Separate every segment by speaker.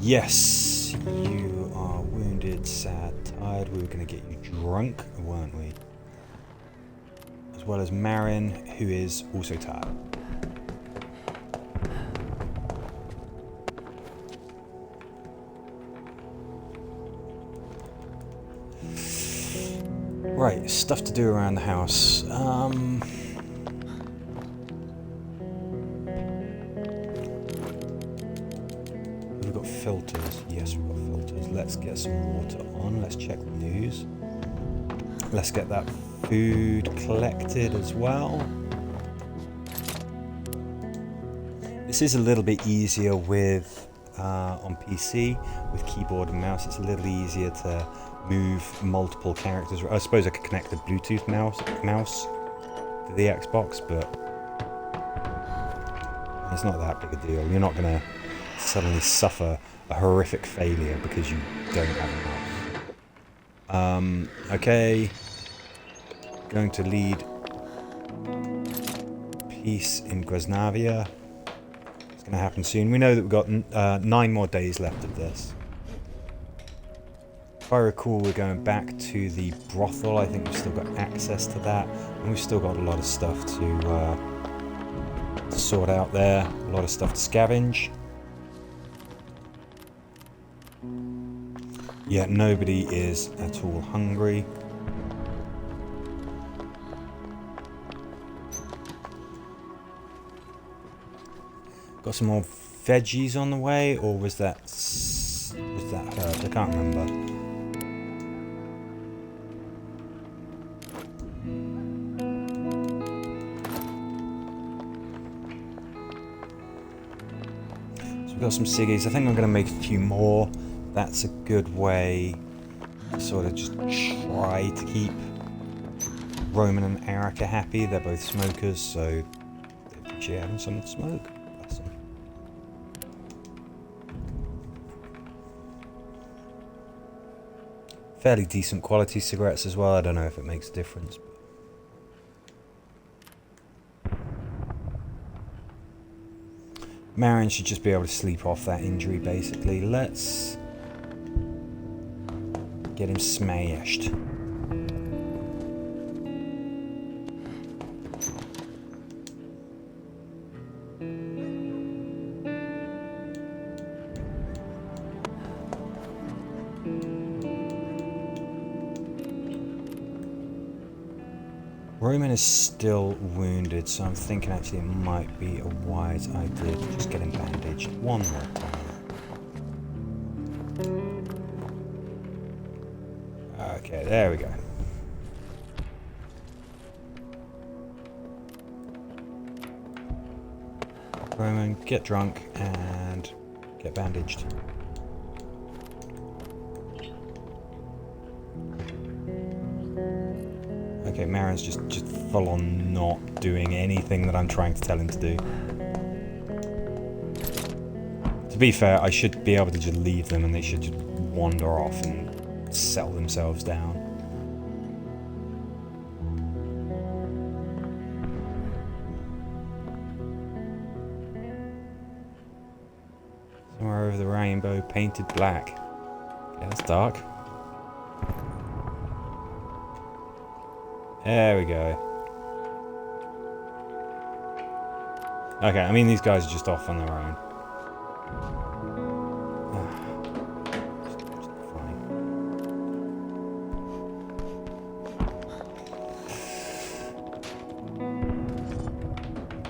Speaker 1: Yes, you are wounded, sad, tired. We were going to get you drunk, weren't we? As well as Marin, who is also tired. Right, stuff to do around the house. We've got filters. Yes, we've got filters. Let's get some water on. Let's check the news. Let's get that food collected as well. This is a little bit easier with on PC with keyboard and mouse. It's a little easier to move multiple characters. I suppose I could connect a Bluetooth mouse to the Xbox, but it's not that big a deal. You're not going to suddenly suffer a horrific failure because you don't have enough. Okay. Going to lead peace in Grasnavia. It's going to happen soon. We know that we've got 9 more days left of this. If I recall, we're going back to the brothel. I think we've still got access to that. And we've still got a lot of stuff to sort out there. A lot of stuff to scavenge. Yeah, nobody is at all hungry. Got some more veggies on the way, or was that herbs? I can't remember. So we've got some ciggies. I think I'm going to make a few more. That's a good way to sort of just try to keep Roman and Arica happy. They're both smokers, so they appreciate having someone to smoke. Bless them. Fairly decent quality cigarettes as well. I don't know if it makes a difference. Marin should just be able to sleep off that injury, basically. Let's get him smashed. Roman is still wounded, so I'm thinking actually it might be a wise idea to just get him bandaged one more time. Okay, there we go. Roman, get drunk and get bandaged. Okay, Marin's just full on not doing anything that I'm trying to tell him to do. To be fair, I should be able to just leave them and they should just wander off and settle themselves down. Somewhere over the rainbow, painted black. Yeah, that's dark. There we go. Okay, I mean these guys are just off on their own. Fine.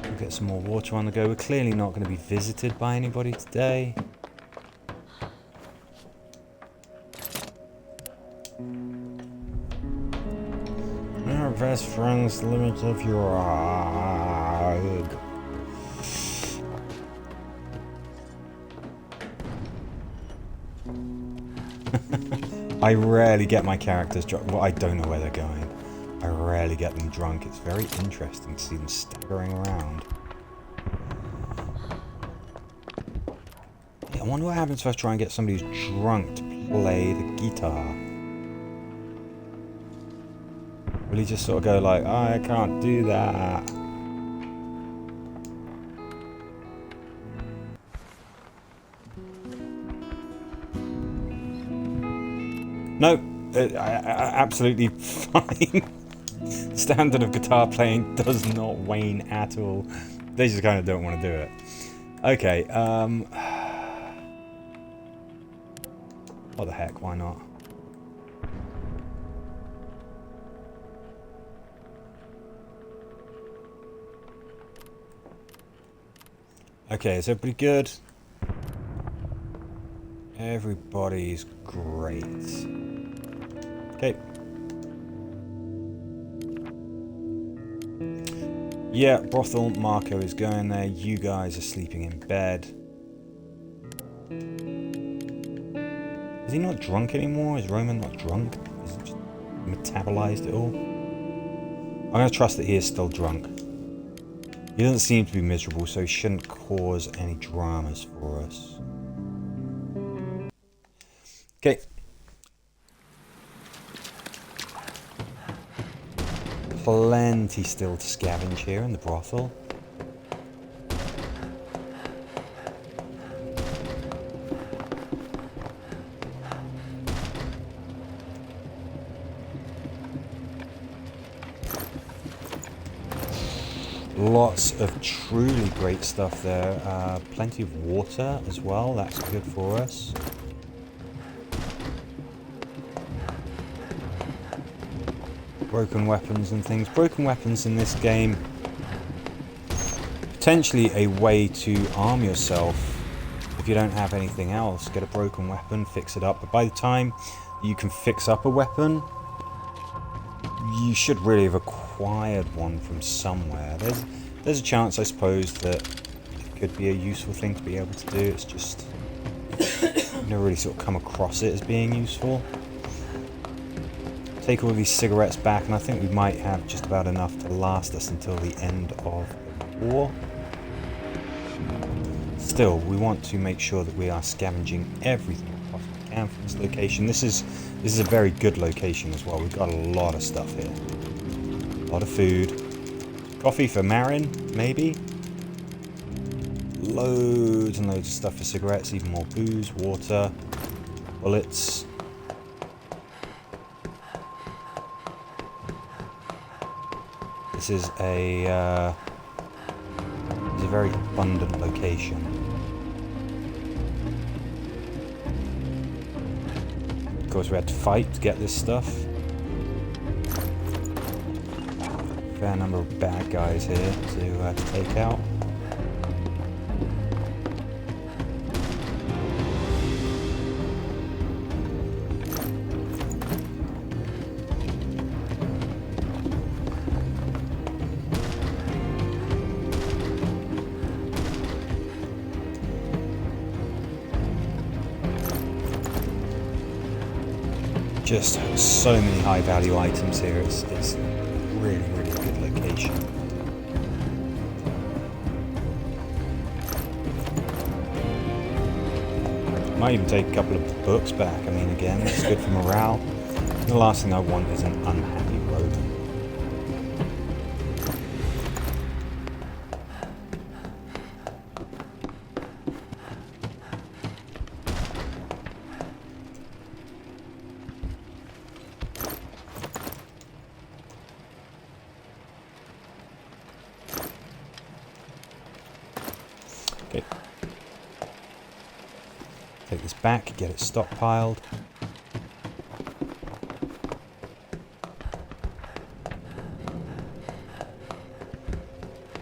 Speaker 1: We'll get some more water on the go. We're clearly not going to be visited by anybody today. Best friends, limit of your I rarely get my characters drunk. Well, I don't know where they're going. I rarely get them drunk. It's very interesting to see them staggering around. Yeah, I wonder what happens if I try and get somebody who's drunk to play the guitar. Will he just sort of go like, I can't do that? No, absolutely fine. Standard of guitar playing does not wane at all. They just kind of don't want to do it. Okay, what the heck, why not? Okay, is everybody good? Everybody's great. Okay. Yeah, brothel, Marko is going there. You guys are sleeping in bed. Is he not drunk anymore? Is Roman not drunk? Is he just metabolized it all? I'm going to trust that he is still drunk. He doesn't seem to be miserable, so he shouldn't cause any dramas for us. Okay. Plenty still to scavenge here in the brothel. Lots of truly great stuff there. Plenty of water as well. That's good for us. Broken weapons and things. Broken weapons in this game, potentially a way to arm yourself if you don't have anything else. Get a broken weapon, fix it up, but by the time you can fix up a weapon, you should really have acquired one from somewhere. There's a chance, I suppose, that it could be a useful thing to be able to do. It's just I've never really sort of come across it as being useful. Take all these cigarettes back, and I think we might have just about enough to last us until the end of the war. Still, we want to make sure that we are scavenging everything we possibly can from this location. This is a very good location as well. We've got a lot of stuff here. A lot of food. Coffee for Marin, maybe? Loads and loads of stuff for cigarettes, even more booze, water, bullets. This is a very abundant location. Of course, we had to fight to get this stuff. Fair number of bad guys here to take out. Just so many high value items here. It's really, really good location. Might even take a couple of books back. I mean, again, it's good for morale. The last thing I want is an unhappy Roman. Okay. Take this back, get it stockpiled.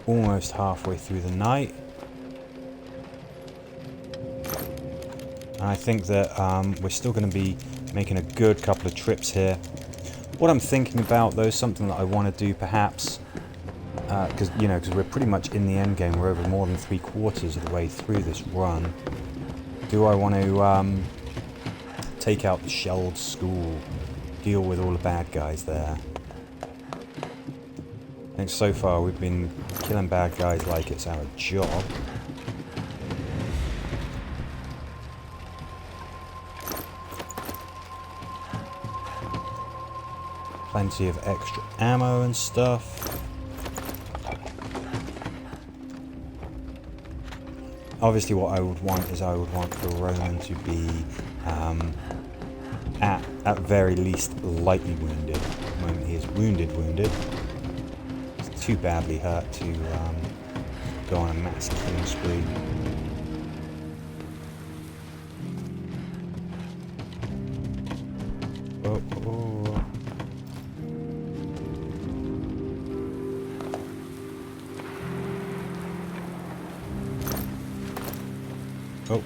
Speaker 1: Almost halfway through the night. And I think that we're still going to be making a good couple of trips here. What I'm thinking about, though, something that I want to do perhaps, because we're pretty much in the end game. We're over more than 3/4 of the way through this run. Do I want to take out the shelled school, deal with all the bad guys there? I think so far we've been killing bad guys like it's our job. Plenty of extra ammo and stuff. Obviously what I would want is I would want the Roman to be at very least lightly wounded. At the moment he is wounded. He's too badly hurt to go on a mass killing spree. Oh, oh. Oh.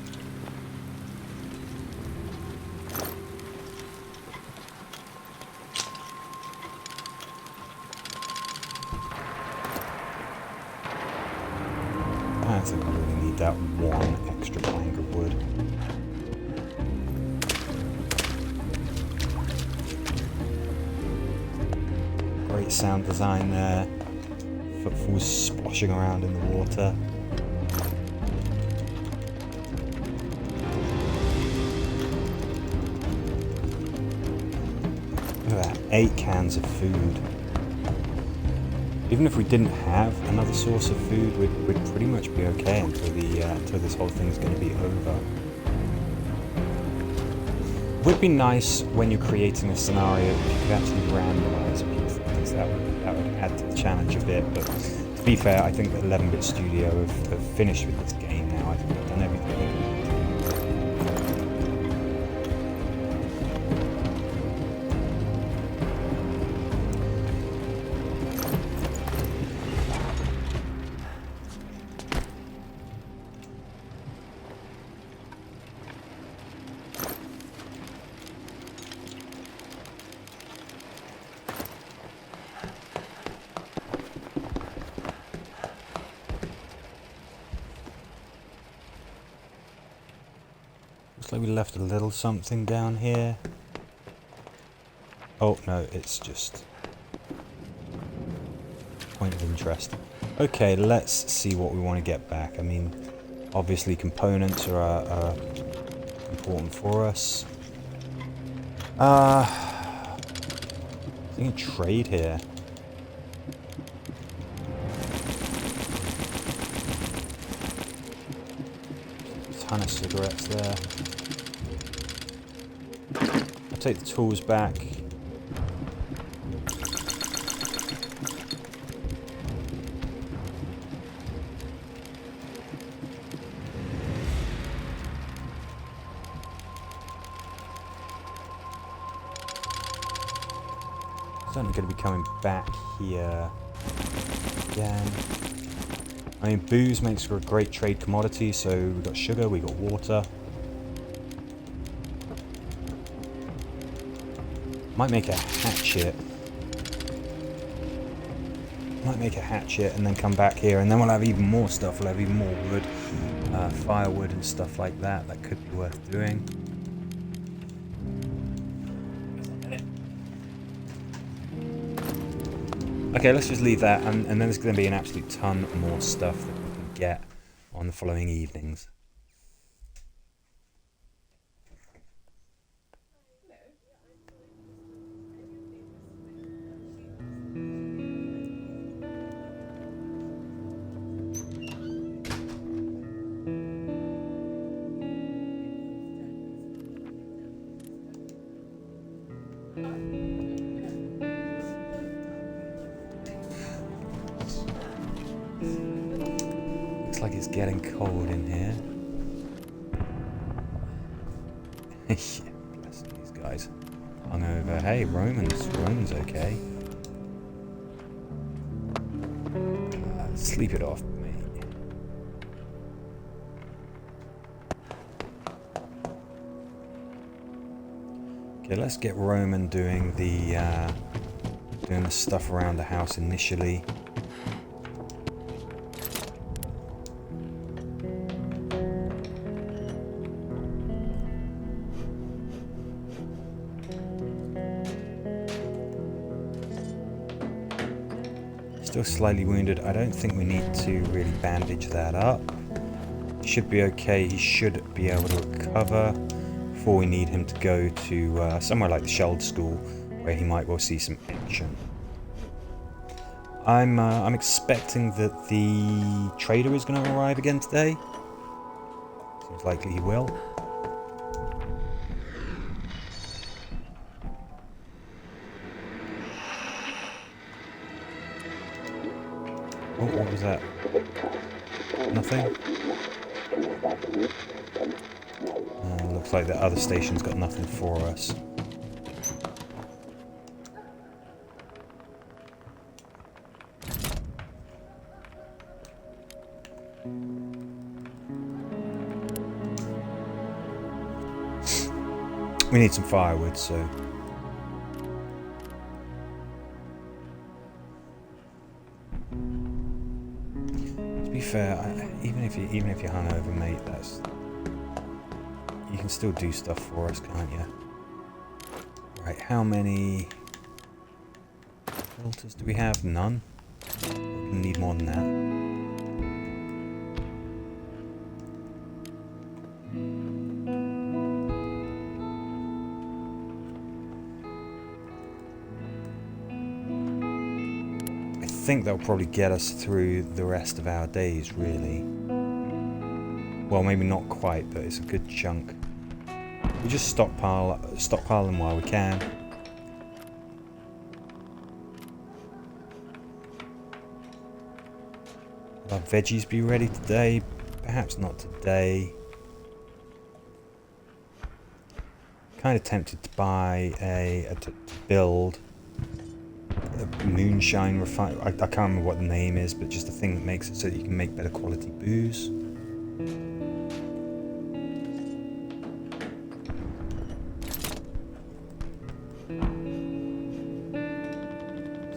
Speaker 1: I think I really need that one extra plank of wood. Great sound design there. Footfalls splashing around in the water. Look at that, 8 cans of food. Even if we didn't have another source of food, we'd pretty much be okay until this whole thing's going to be over. It would be nice when you're creating a scenario if you could actually randomize a few things. That would add to the challenge a bit. But to be fair, I think that 11-bit Studio have finished with this game now. I think they've done everything they can do. Looks like we left a little something down here. Oh no, it's just point of interest. Okay, let's see what we want to get back. I mean, obviously components are important for us. I think trade here. Ton of cigarettes there. I'll take the tools back. Certainly going to be coming back here again. I mean, booze makes for a great trade commodity, so we've got sugar, we've got water. Might make a hatchet. And then come back here, and then we'll have even more stuff. We'll have even more wood, firewood and stuff like that. That could be worth doing. Okay, let's just leave that, and then there's going to be an absolute ton more stuff that we can get on the following evenings. Like it's getting cold in here. Yeah, bless these guys. Hungover. Hey, Roman's okay. Sleep it off, mate. Okay, let's get Roman doing the stuff around the house initially. Still slightly wounded. I don't think we need to really bandage that up. He should be okay. He should be able to recover before we need him to go to somewhere like the Sheld School, where he might well see some action. I'm expecting that the trader is going to arrive again today. Seems likely he will. Is that nothing? Looks like the other station's got nothing for us. We need some firewood, so... To be fair, even if you're hungover, mate, that's... You can still do stuff for us, can't you? Right, how many... filters do we have? None? We need more than that. I think that'll probably get us through the rest of our days, really. Well, maybe not quite, but it's a good chunk. We just stockpile them while we can. Will our veggies be ready today? Perhaps not today. Kind of tempted to buy to build a moonshine refine. I can't remember what the name is, but just the thing that makes it so that you can make better quality booze. So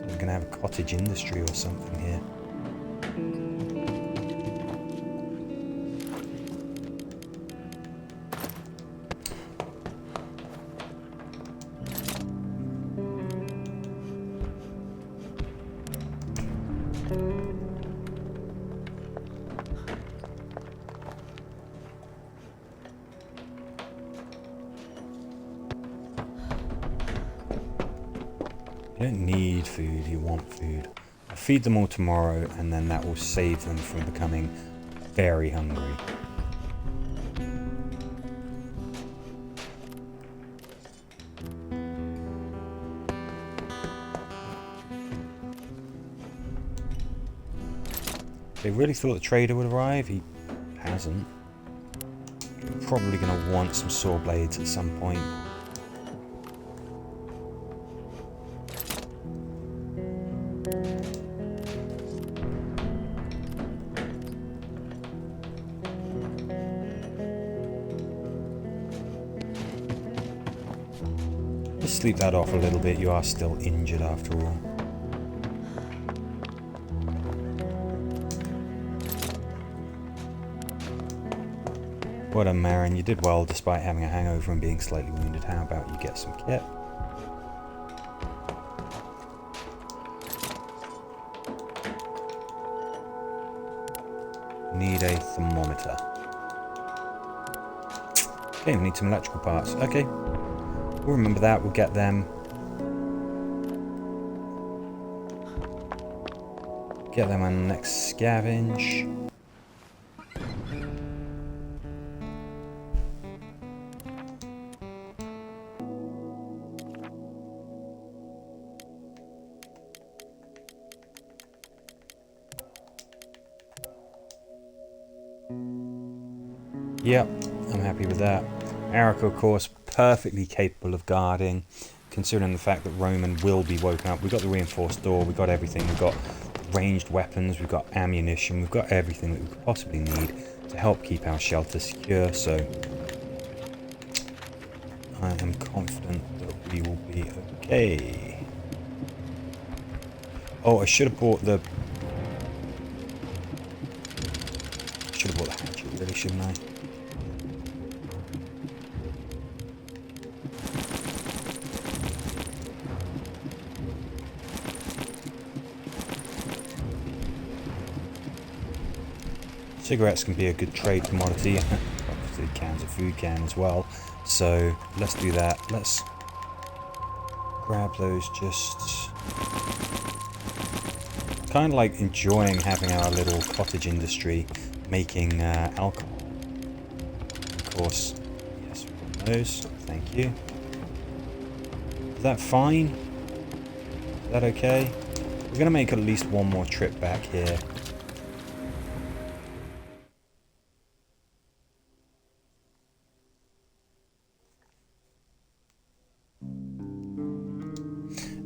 Speaker 1: we're gonna have a cottage industry or something here. You don't need food, you want food. I'll feed them all tomorrow, and then that will save them from becoming very hungry. They really thought the trader would arrive. He hasn't. We're probably going to want some saw blades at some point. Just sleep that off a little bit. You are still injured after all. Well done, Marin. You did well despite having a hangover and being slightly wounded. How about you get some kit? Need a thermometer. Okay, we need some electrical parts. Okay. We'll remember that. We'll get them. Get them on the next scavenge. Yep, I'm happy with that. Arica, of course, perfectly capable of guarding, considering the fact that Roman will be woken up. We've got the reinforced door, we've got everything, we've got ranged weapons, we've got ammunition, we've got everything that we could possibly need to help keep our shelter secure, so I am confident that we will be okay. Oh, I should have bought the... hatchet, really, shouldn't I? Cigarettes can be a good trade commodity. Obviously cans of food can as well. So let's do that. Let's grab those just... Kind of like enjoying having our little cottage industry making alcohol. Of course, yes, we got those. Thank you. Is that fine? Is that okay? We're going to make at least one more trip back here.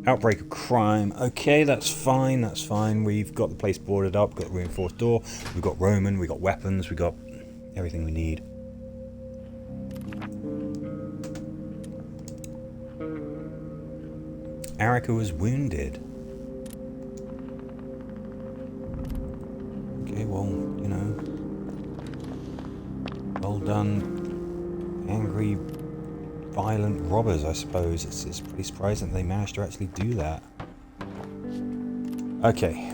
Speaker 1: Outbreak of crime. Okay, that's fine, that's fine. We've got the place boarded up, got the reinforced door, we've got Roman, we've got weapons, we've got everything we need. Arica was wounded. Okay, well, you know. Well done, angry, violent robbers, I suppose. It's pretty surprising that they managed to actually do that. Okay.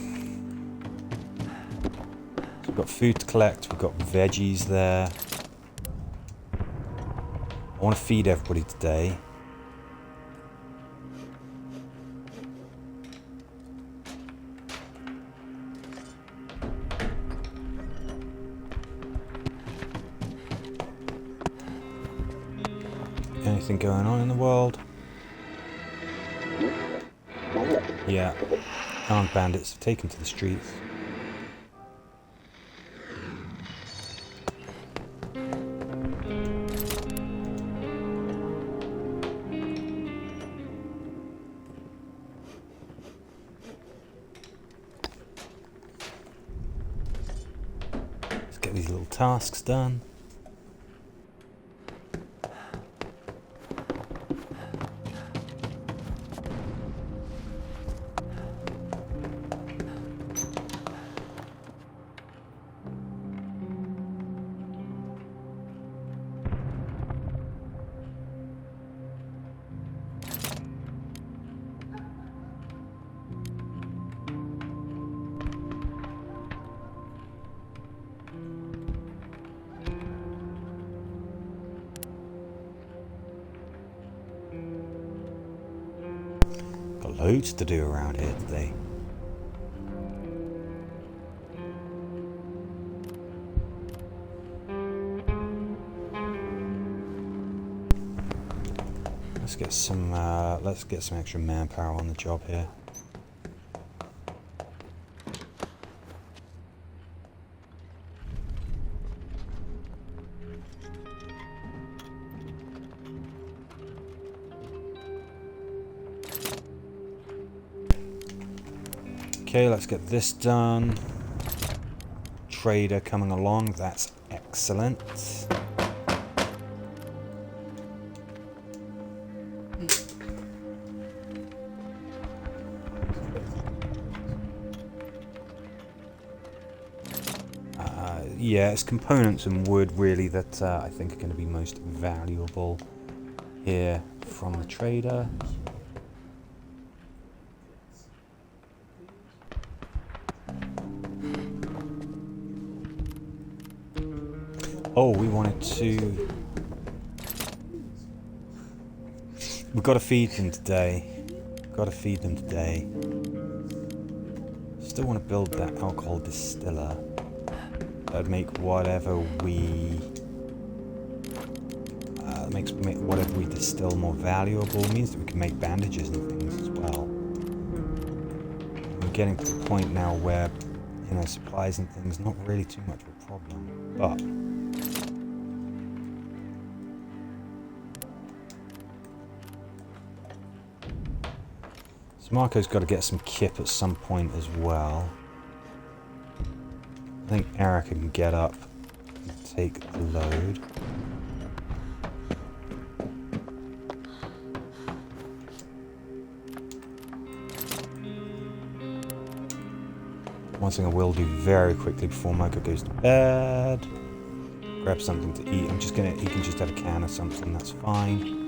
Speaker 1: So we've got food to collect, we've got veggies there. I want to feed everybody today. Anything going on in the world? Yeah, armed bandits have taken to the streets. Let's get these little tasks done. Got loads to do around here today. Let's get some extra manpower on the job here. Okay, let's get this done. Trader coming along, that's excellent. Yeah, it's components and wood really that I think are going to be most valuable here from the trader. Oh, we wanted to... We've got to feed them today. Got to feed them today. Still want to build that alcohol distiller. That'd make whatever we... makes whatever we distill more valuable. It means that we can make bandages and things as well. We're getting to the point now where, you know, supplies and things not really too much of a problem. But... so Marko's got to get some kip at some point as well. I think Arica can get up and take the load. One thing I will do very quickly before Marko goes to bed, grab something to eat. He can just have a can or something, that's fine.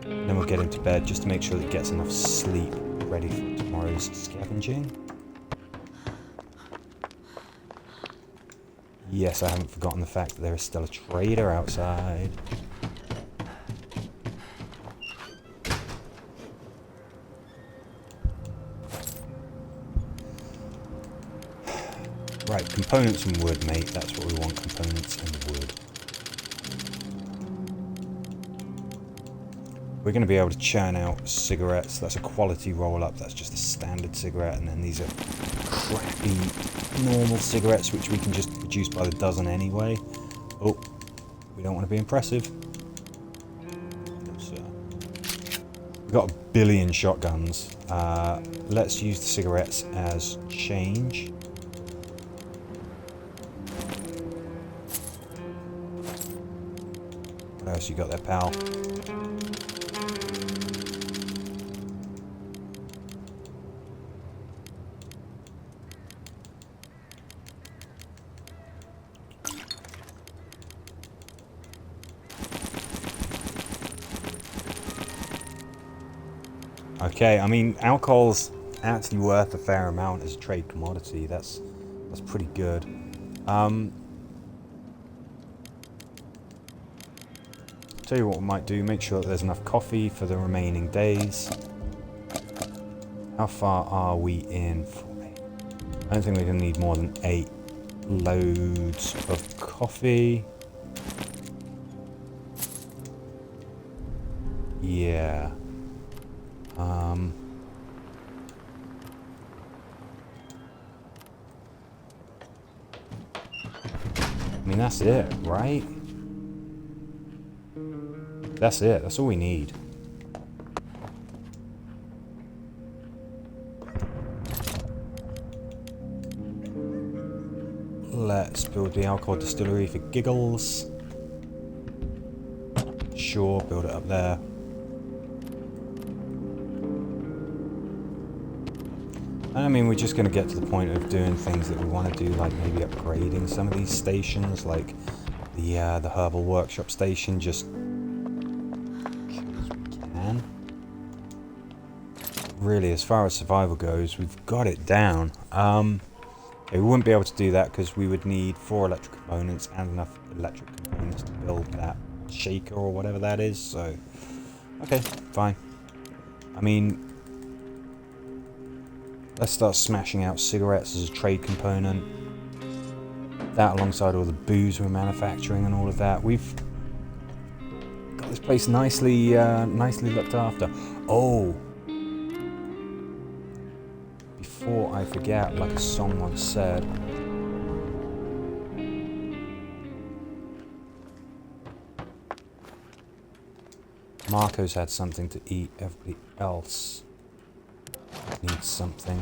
Speaker 1: Then we'll get him to bed just to make sure that he gets enough sleep ready for tomorrow's scavenging. Yes, I haven't forgotten the fact that there is still a trader outside. Right, components and wood, mate. That's what we want, components and wood. We're going to be able to churn out cigarettes. That's a quality roll-up. That's just a standard cigarette. And then these are crappy normal cigarettes, which we can just produce by the dozen anyway. Oh, we don't want to be impressive. No, sir. We've got a billion shotguns. Let's use the cigarettes as change. What else you got there, pal? Okay, I mean, alcohol's actually worth a fair amount as a trade commodity. That's pretty good. Tell you what we might do, make sure that there's enough coffee for the remaining days. How far are we in? I don't think we're going to need more than 8 loads of coffee. Yeah. I mean, that's it, right? That's it. That's all we need. Let's build the alcohol distillery for giggles. Sure, build it up there. I mean, we're just going to get to the point of doing things that we want to do, like maybe upgrading some of these stations, like the herbal workshop station, just because we can. Really, as far as survival goes, we've got it down. Okay, we wouldn't be able to do that because we would need 4 electric components and enough electric components to build that shaker or whatever that is, so... Okay, fine. I mean... Let's start smashing out cigarettes as a trade component. That alongside all the booze we're manufacturing and all of that. We've got this place nicely looked after. Oh! Before I forget, like a song once said... Marko's had something to eat, everybody else needs something.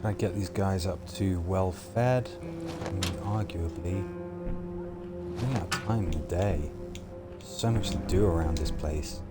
Speaker 1: Can I get these guys up to well fed? I mean, arguably, running out of time in the day. So much to do around this place.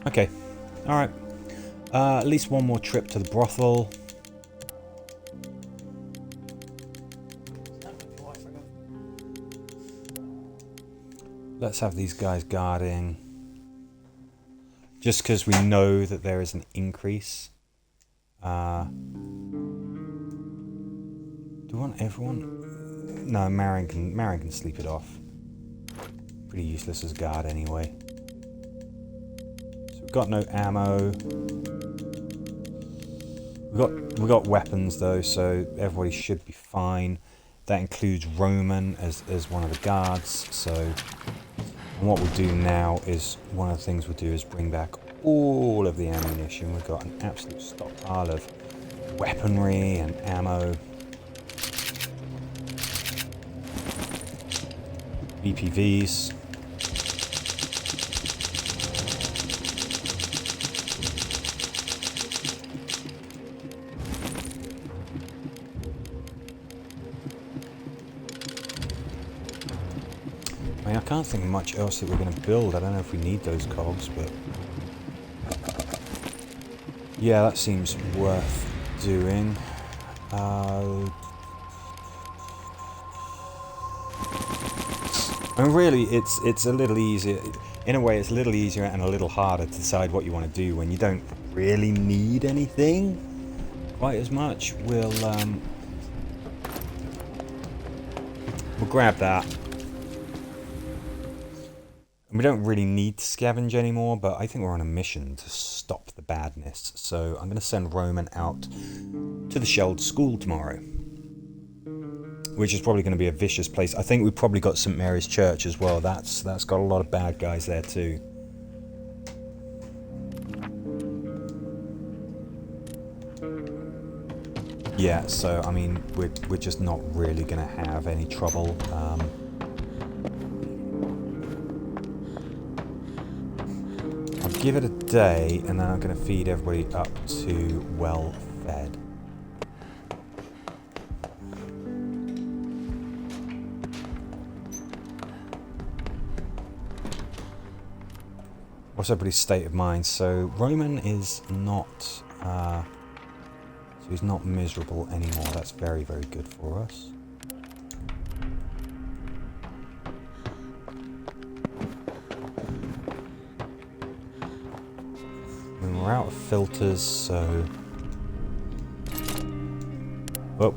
Speaker 1: Okay, alright. At least one more trip to the brothel. Let's have these guys guarding. Just because we know that there is an increase. Do we want everyone? No, Marin can sleep it off. Pretty useless as a guard anyway. Got no ammo. We got weapons though, so everybody should be fine. That includes Roman as one of the guards. So, and what we'll do now is one of the things we'll do is bring back all of the ammunition. We've got an absolute stockpile of weaponry and ammo. BPVs. can't think of much else that we're going to build. I don't know if we need those cogs, but... yeah, that seems worth doing. And really, it's a little easier. In a way, it's a little easier and a little harder to decide what you want to do when you don't really need anything quite as much. We'll grab that. We don't really need to scavenge anymore, but I think we're on a mission to stop the badness. So I'm going to send Roman out to the Shelled School tomorrow, which is probably going to be a vicious place. I think we've probably got St. Mary's Church as well. That's got a lot of bad guys there too. Yeah, so I mean, we're just not really going to have any trouble. I'll give it a day, and then I'm going to feed everybody up to well fed. What's everybody's state of mind? So Roman is not, so he's not miserable anymore. That's very, very good for us. And we're out of filters, so... oh.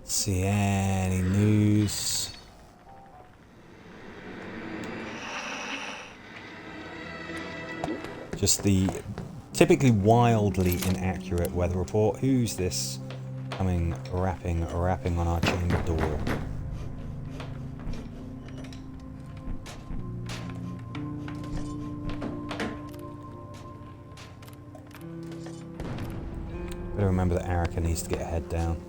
Speaker 1: See any news? Just the typically wildly inaccurate weather report. Who's this coming rapping on our chamber door? Better remember that Arica needs to get her head down.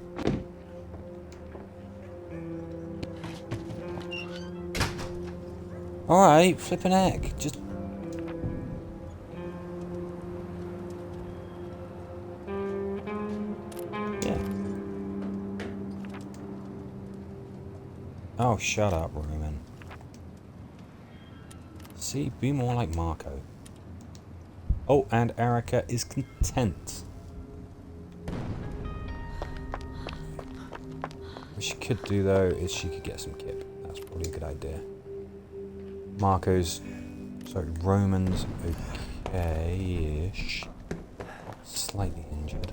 Speaker 1: Alright, flippin' heck, just... yeah. Oh, shut up, Roman. See, be more like Marko. Oh, and Arica is content. What she could do, though, is she could get some kip. That's probably a good idea. Marko's, sorry, Roman's okay-ish. Slightly injured.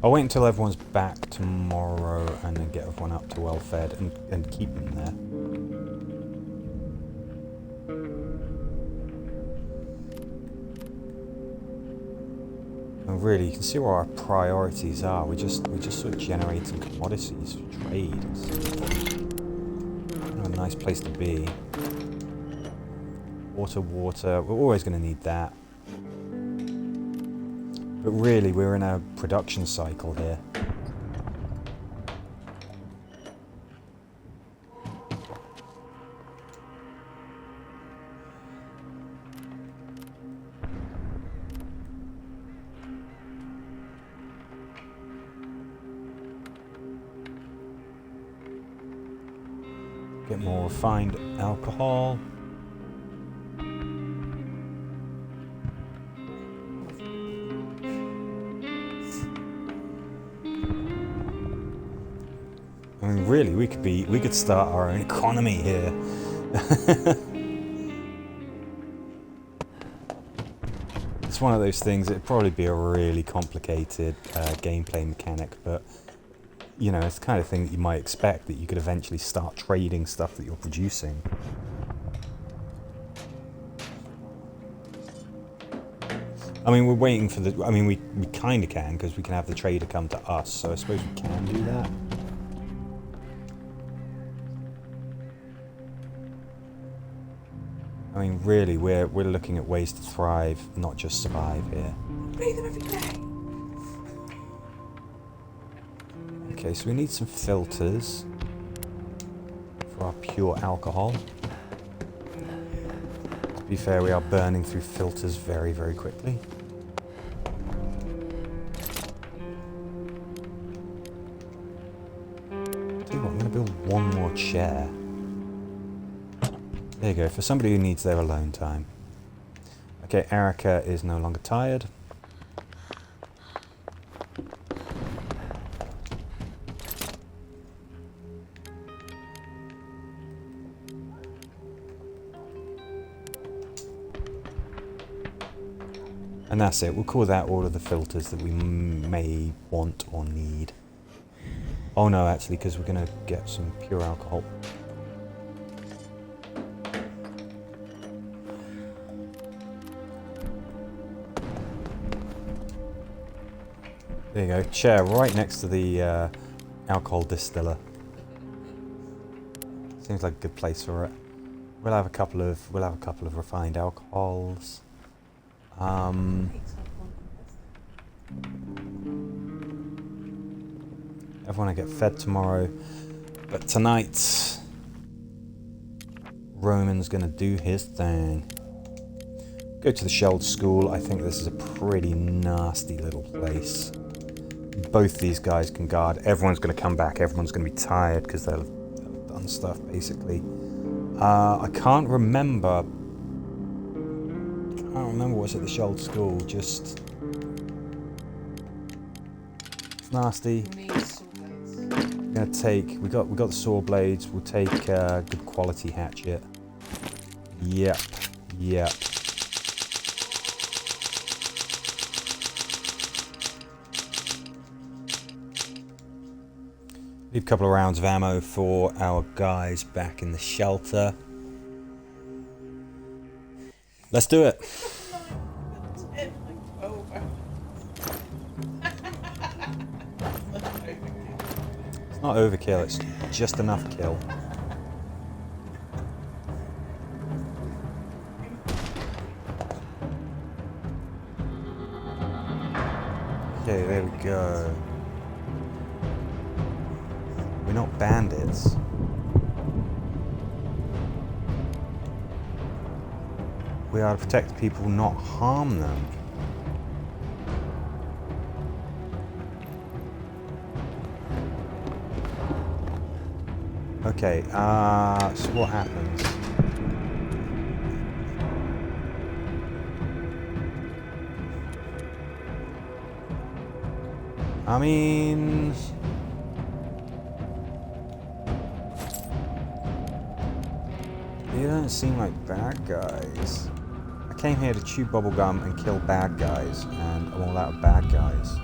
Speaker 1: I'll wait until everyone's back tomorrow and then get everyone up to well fed and keep them there. And really, you can see where our priorities are. We're just sort of generating commodities for trade. It's kind of a nice place to be. Water. We're always going to need that. But really, we're in a production cycle here. Get more refined alcohol. I mean, really, we could start our own economy here. It's one of those things, it'd probably be a really complicated gameplay mechanic, but, you know, it's the kind of thing that you might expect, that you could eventually start trading stuff that you're producing. I mean, we're waiting for the... I mean, we kind of can, because we can have the trader come to us, so I suppose we can do that. I mean, really, we're looking at ways to thrive, not just survive here.
Speaker 2: Breathe them every day.
Speaker 1: Okay, so we need some filters for our pure alcohol. To be fair, we are burning through filters very, very quickly. Tell you what, I'm going to build one more chair. There you go, for somebody who needs their alone time. Okay, Arica is no longer tired. And that's it, we'll call that all of the filters that we may want or need. Oh no, actually, because we're going to get some pure alcohol. There you go, chair right next to the alcohol distiller. Seems like a good place for it. We'll have a couple of refined alcohols. Everyone will get fed tomorrow, but tonight Roman's gonna do his thing. Go to the Shelled School. I think this is a pretty nasty little place. Both these guys can guard. Everyone's going to come back. Everyone's going to be tired because they'll have done stuff, basically. I can't remember what's at the Shelled School. Just... it's nasty. We're going to take... We got the saw blades. We'll take good quality hatchet. Yep. Leave a couple of rounds of ammo for our guys back in the shelter. Let's do it. It's not overkill, it's just enough kill. Okay, there we go. We're not bandits. We are to protect people, not harm them. Okay, so what happens? I mean... they don't seem like bad guys. I came here to chew bubblegum and kill bad guys, and I'm all out of bad guys.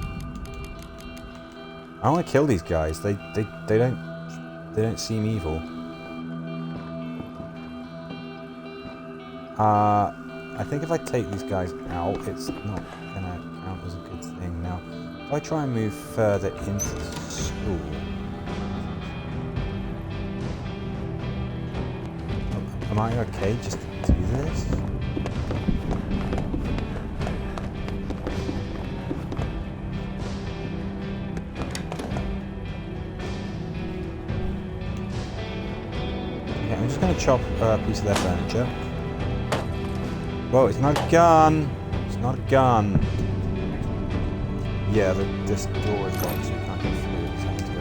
Speaker 1: I want to kill these guys. They don't seem evil. I think if I take these guys out, it's not gonna count as a good thing. Now, if I try and move further into the school. Am I okay just to do this? Okay, I'm just going to chop a piece of their furniture. Whoa, it's not a gun! It's not a gun! Yeah, this door is locked, so you can't get through it. So I need to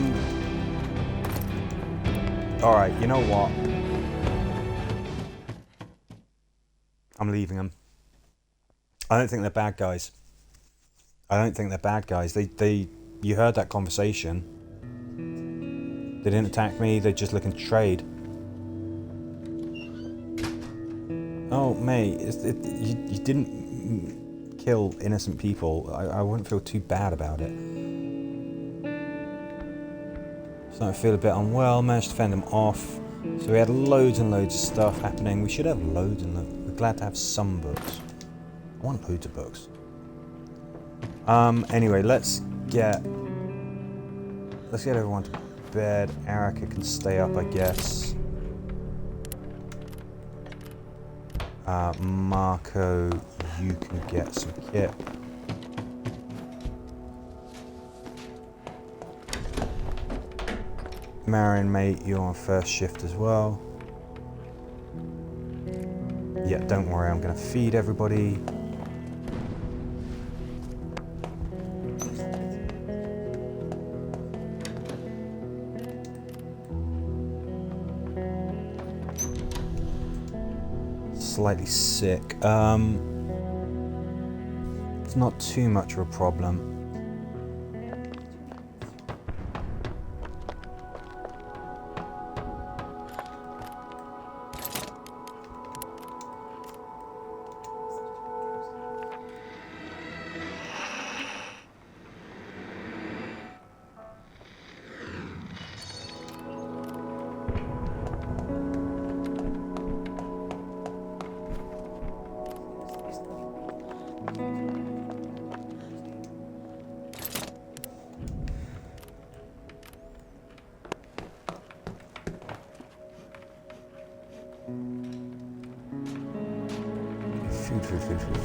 Speaker 1: go. Alright, you know what? I'm leaving them. I don't think they're bad guys. You heard that conversation. They didn't attack me, they're just looking to trade. Oh, mate, you didn't kill innocent people. I wouldn't feel too bad about it. Starting to feel a bit unwell, managed to fend them off. So we had loads and loads of stuff happening. We should have loads and loads. We're glad to have some books. I want loads of books. Anyway, let's get everyone to bed. Arica can stay up, I guess. Marko, you can get some kit. Marin, mate, you're on first shift as well. Yeah, don't worry, I'm going to feed everybody. Slightly sick. It's not too much of a problem.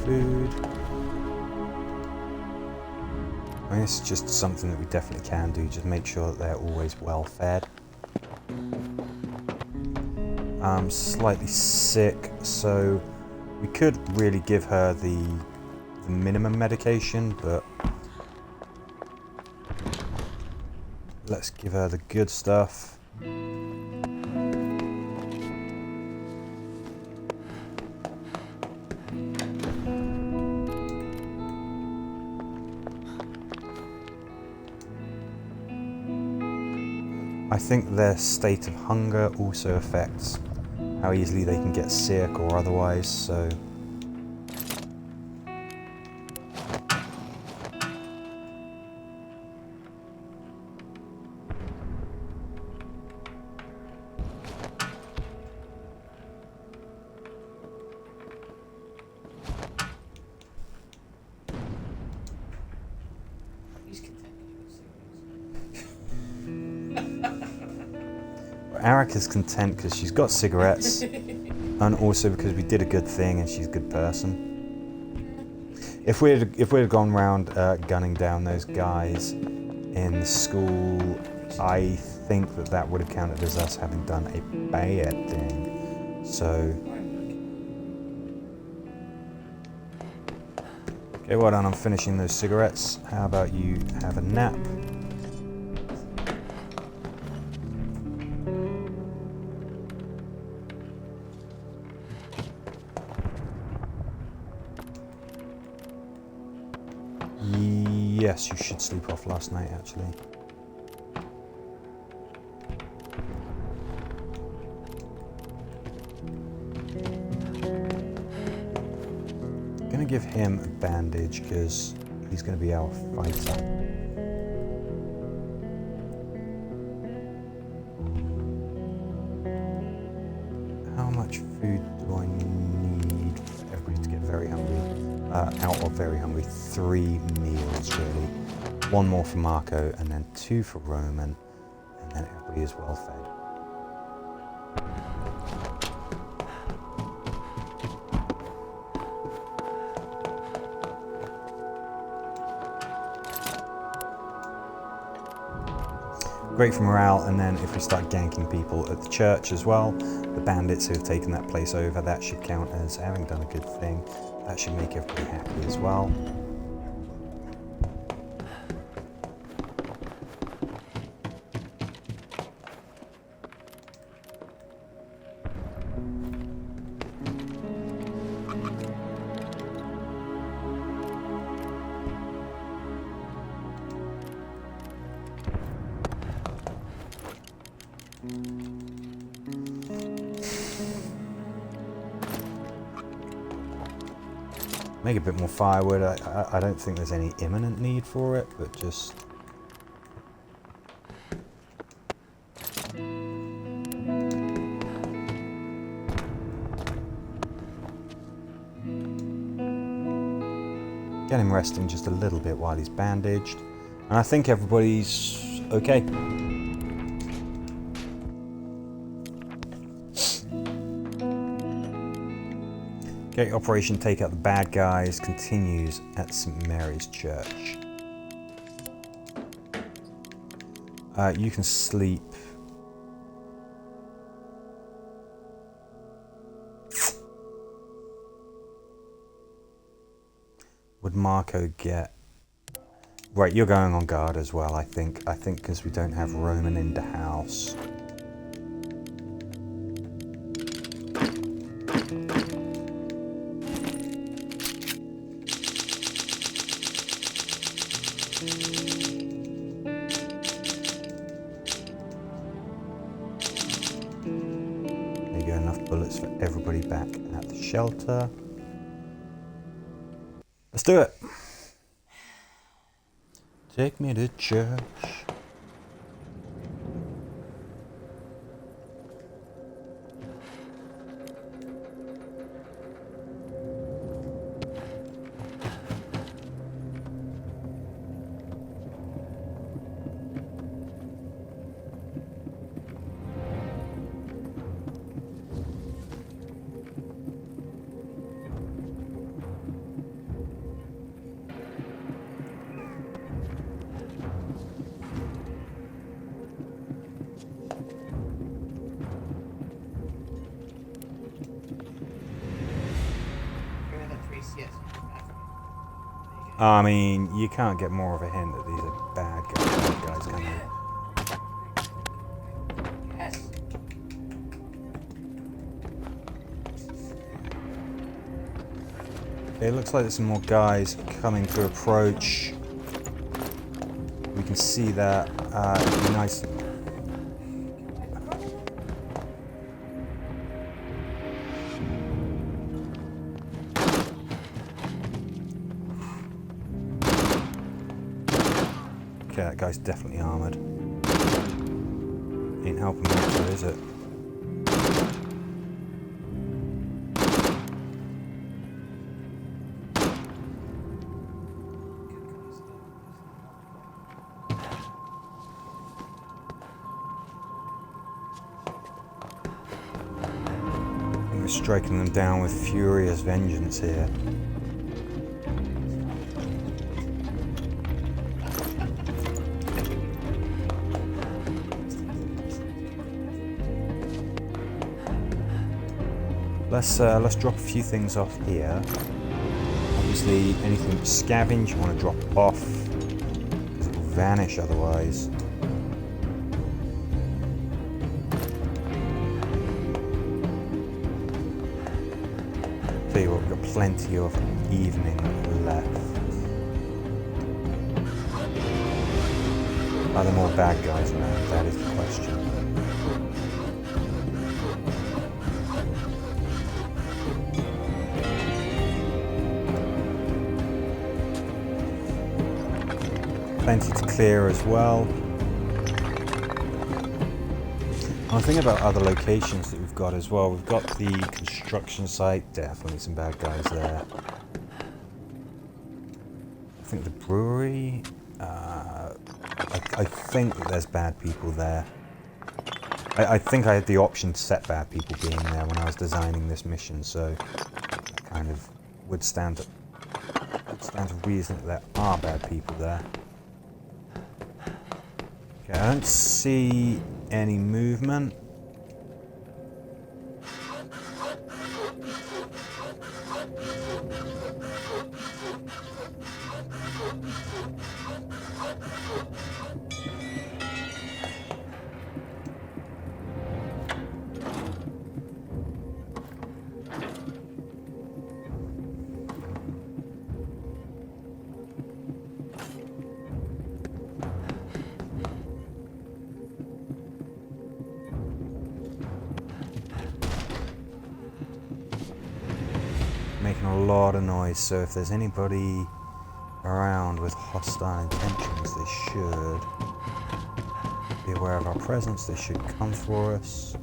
Speaker 1: Food. I mean, this is just something that we definitely can do, just make sure that they're always well fed. I'm slightly sick, so we could really give her the minimum medication, but let's give her the good stuff. I think their state of hunger also affects how easily they can get sick or otherwise, so... Arica's content because she's got cigarettes and also because we did a good thing and she's a good person. If we had gone round gunning down those guys in school, I think that would have counted as us having done a bad thing. So okay, well done. I'm finishing those cigarettes. How about you have a nap? Yes, you should sleep off last night, actually. I'm gonna give him a bandage because he's gonna be our fighter. How much food do I need for everybody to get very hungry? Out of very hungry. 3 meals, really. 1 more for Marko, and then 2 for Roman, and then everybody is well fed. Great for morale, and then if we start ganking people at the church as well, the bandits who have taken that place over, that should count as having done a good thing. That should make everybody happy as well. Make a bit more firewood. I don't think there's any imminent need for it, but just... Get him resting just a little bit while he's bandaged. And I think everybody's okay. Okay, Operation Take Out the Bad Guys continues at St. Mary's Church. You can sleep. Would Marko get... Right, you're going on guard as well, I think. I think because we don't have Roman in the house. There you go, enough bullets for everybody back at the shelter. Let's do it. Take me to church. I mean, you can't get more of a hint that these are bad guys, can you?
Speaker 2: Yes.
Speaker 1: It looks like there's some more guys coming to approach. We can see that. It'd be nice. Okay, that guy's definitely armoured. Ain't helping much, is it? I think we're striking them down with furious vengeance here. Let's drop a few things off here. Obviously, anything scavenge you want to drop off because it will vanish otherwise. Tell you what, we've got plenty of evening left. Are there more bad guys around? That is the question. Plenty to clear as well. I'll think about other locations that we've got as well. We've got the construction site, definitely some bad guys there. I think the brewery, I think that there's bad people there. I think I had the option to set bad people being there when I was designing this mission, so that kind of would stand to reason that there are bad people there. Okay, I don't see any movement. lot of noise, so if there's anybody around with hostile intentions, they should be aware of our presence. They should come for us.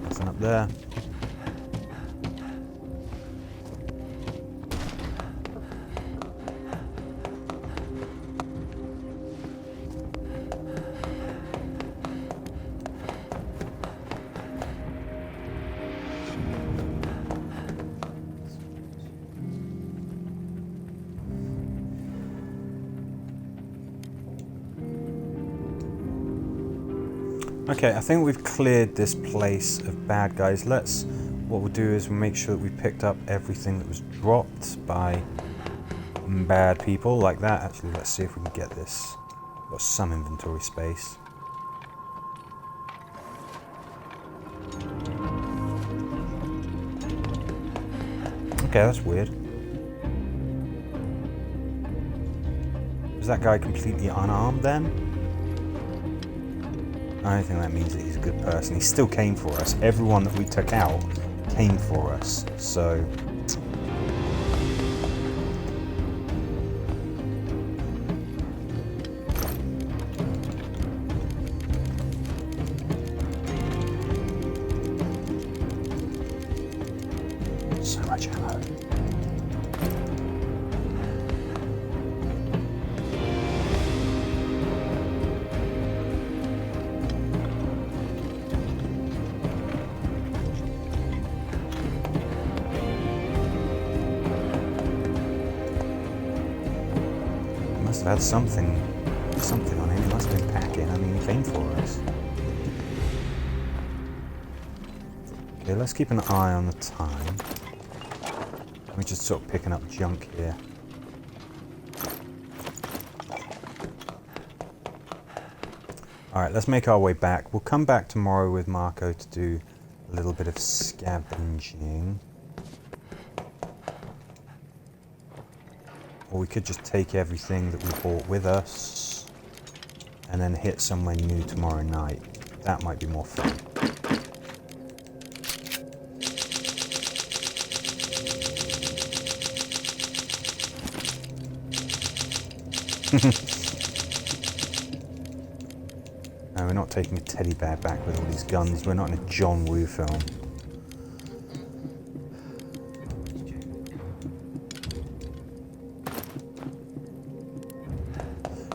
Speaker 1: Nothing up there. Okay, I think we've cleared this place of bad guys. What we'll do is we'll make sure that we picked up everything that was dropped by bad people like that. Actually, let's see if we can get this. Got some inventory space. Okay, that's weird. Is that guy completely unarmed then? I don't think that means that he's a good person. He still came for us. Everyone that we took out came for us. So... so much ammo. Must have had something on him. He must have been packing. I mean, he came for us. Okay, let's keep an eye on the time. We're just sort of picking up junk here. Alright, let's make our way back. We'll come back tomorrow with Marko to do a little bit of scavenging. Or we could just take everything that we bought with us and then hit somewhere new tomorrow night. That might be more fun. No, we're not taking a teddy bear back with all these guns. We're not in a John Woo film.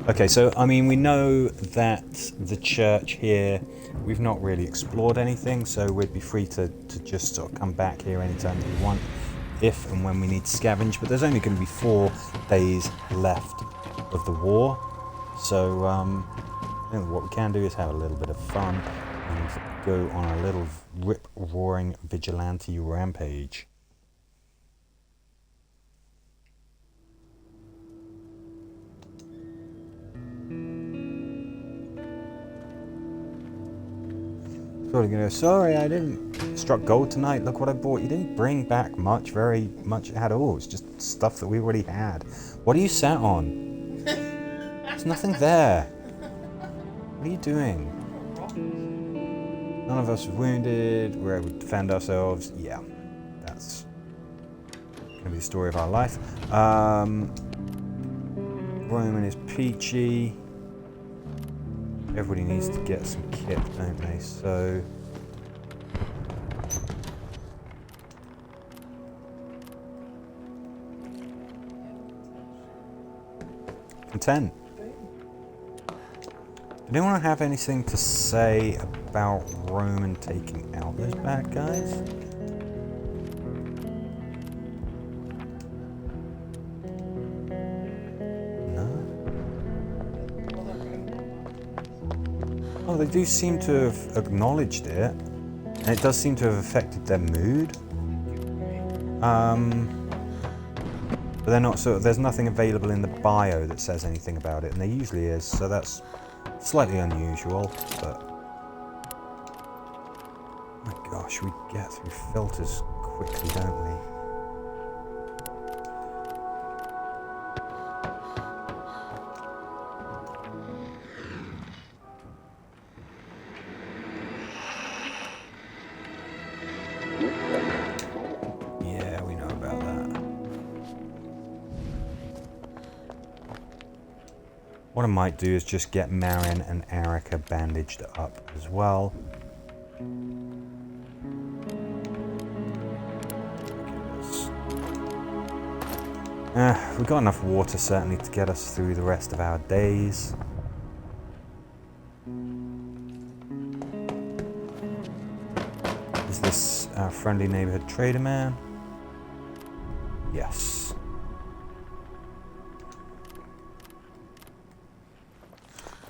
Speaker 1: Okay, so, I mean, we know that the church here, we've not really explored anything, so we'd be free to just sort of come back here anytime we want, if and when we need to scavenge, but there's only going to be 4 days left of the war, so I think what we can do is have a little bit of fun and go on a little rip-roaring vigilante rampage. Probably gonna go, sorry, I didn't struck gold tonight, look what I bought. You didn't bring back very much at all. It's just stuff that we already had. What are you sat on? There's nothing there. What are you doing? None of us were wounded, we're able to defend ourselves. Yeah, that's gonna be the story of our life. Roman is peachy. Everybody needs to get some kit, don't they? So... content. Did anyone have anything to say about Roman taking out those bad guys? Oh, they do seem to have acknowledged it, and it does seem to have affected their mood. But they're not there's nothing available in the bio that says anything about it, and there usually is, so that's slightly unusual, but... my gosh, we get through filters quickly, don't we? Yeah, we know about What I might do is just get Marin and Arica bandaged up as well. We've got enough water certainly to get us through the rest of our days. Is this our friendly neighborhood trader man? Yes.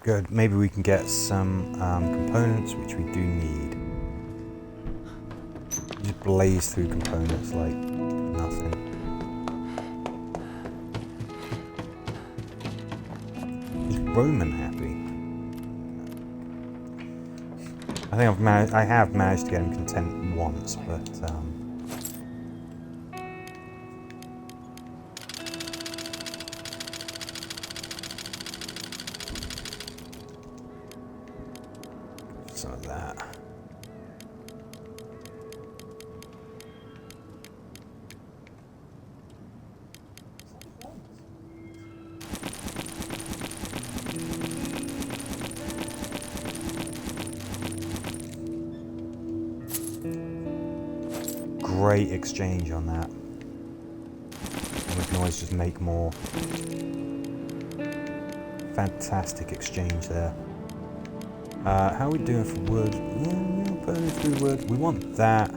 Speaker 1: Good. Maybe we can get some components, which we do need. Just blaze through components like nothing. Is Roman happy? I think I have managed to get him content once, but some of that. Great exchange on that. And we can always just make more. Fantastic exchange there. How are we doing for wood? Yeah, burning through wood. We want that.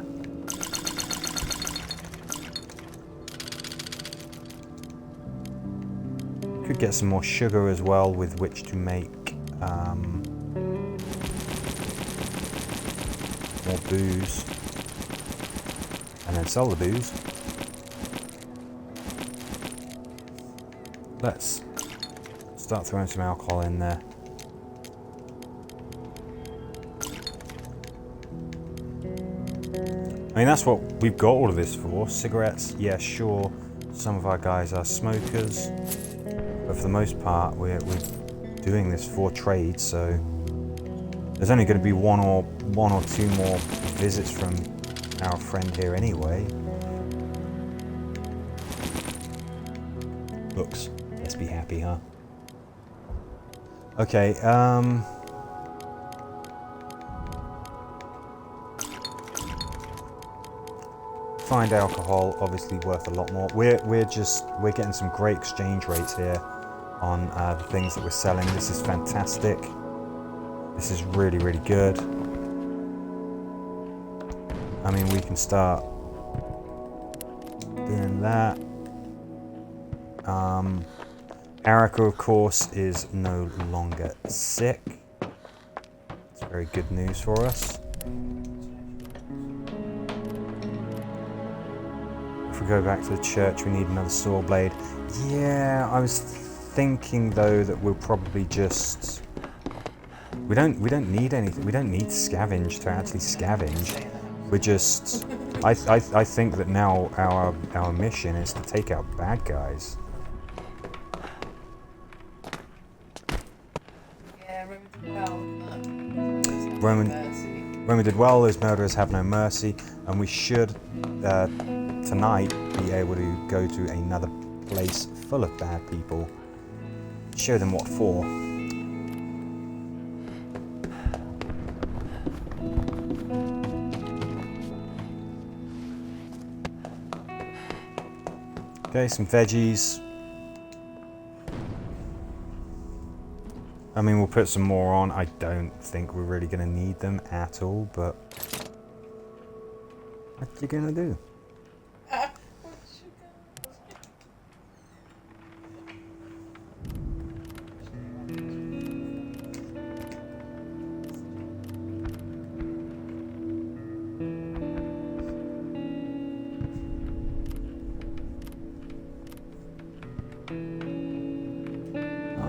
Speaker 1: Could get some more sugar as well with which to make more booze. And then sell the booze. Let's start throwing some alcohol in there. I mean, that's what we've got all of this for. Cigarettes, yeah, sure. Some of our guys are smokers. But for the most part, we're doing this for trade, so there's only going to be one or two more visits from our friend here anyway. Books. Let's be happy, huh? Okay, refined alcohol, obviously worth a lot more. We're getting some great exchange rates here on the things that we're selling. This is fantastic. This is really, really good. I mean, we can start doing that. Arica, of course, is no longer sick. It's very good news for us. If we go back to the church, we need another saw blade. Yeah, I was thinking though that we'll probably just we don't need anything. We don't need scavenge to actually scavenge. We're just I think that now our mission is to take out bad guys. Roman did well, those murderers have no mercy, and we should tonight be able to go to another place full of bad people. Show them what for. Okay, some veggies. I mean, we'll put some more on. I don't think we're really going to need them at all, but what you going to do?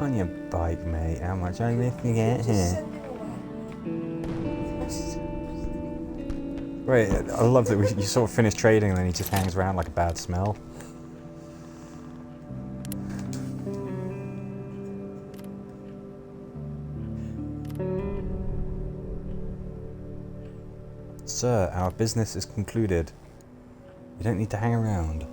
Speaker 1: On your bike, mate. How much are you lifting it here? Great. I love that you sort of finish trading and then he just hangs around like a bad smell. Sir, our business is concluded. You don't need to hang around.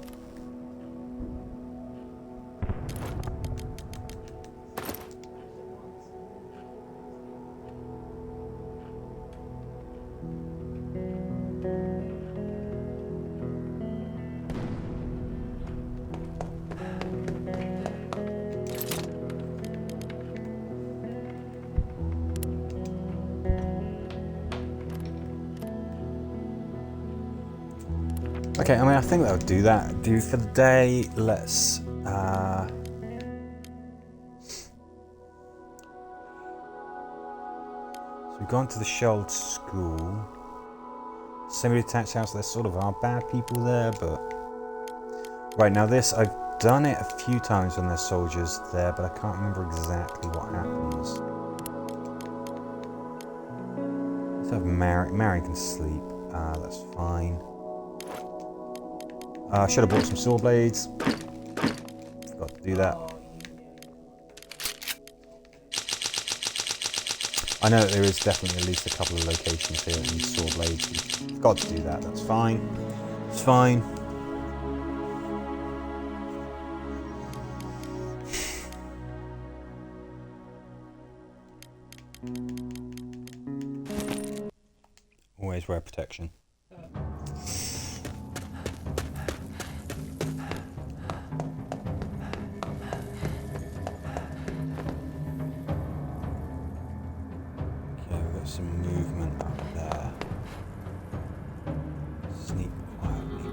Speaker 1: Okay, I mean, I think that would do that. Do for the day. Let's. So we've gone to the Sheld School. Semi-detached house. There sort of are bad people there, but right now this I've done it a few times when there's soldiers there, but I can't remember exactly what happens. Let's have Marin. Marin can sleep. That's fine. Should have bought some saw blades. Forgot to do that. I know that there is definitely at least a couple of locations here that need saw blades. Forgot to do that. That's fine. It's fine. Always wear protection. Some movement up there. Sneak quietly.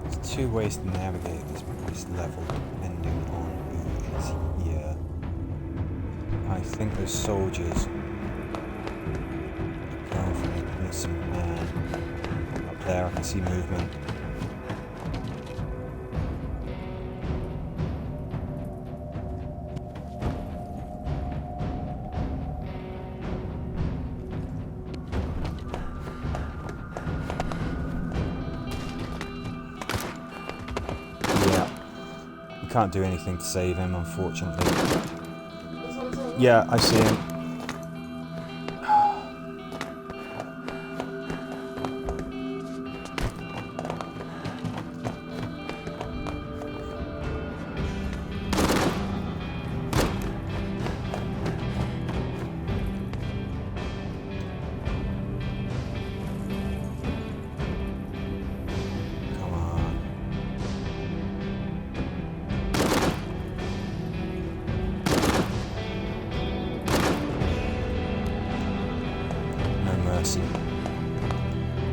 Speaker 1: There's two ways to navigate this level depending on who is here. I think those soldiers some man up there. I can see movement. Yeah, we can't do anything to save him, unfortunately. Yeah, I see him.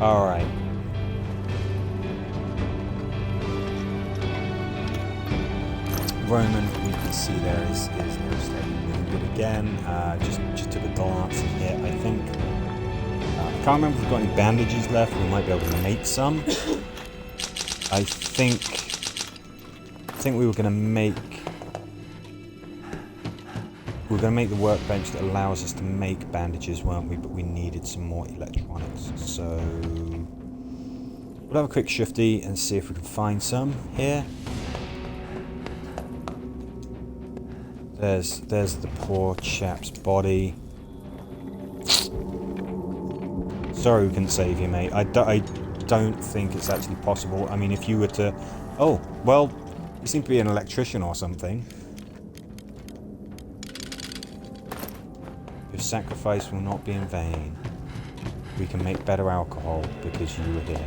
Speaker 1: Alright. Roman, we can see there is no steady movement again. Just took a glancing hit, I think. I can't remember if we've got any bandages left. We might be able to make some. I think we were going to make the workbench that allows us to make bandages, weren't we? But we needed some more electronics. So we'll have a quick shifty and see if we can find some here. There's the poor chap's body. Sorry we couldn't save you, mate. I don't think it's actually possible. I mean, if you were to... Oh, well, you seem to be an electrician or something. Your sacrifice will not be in vain. We can make better alcohol because you were here.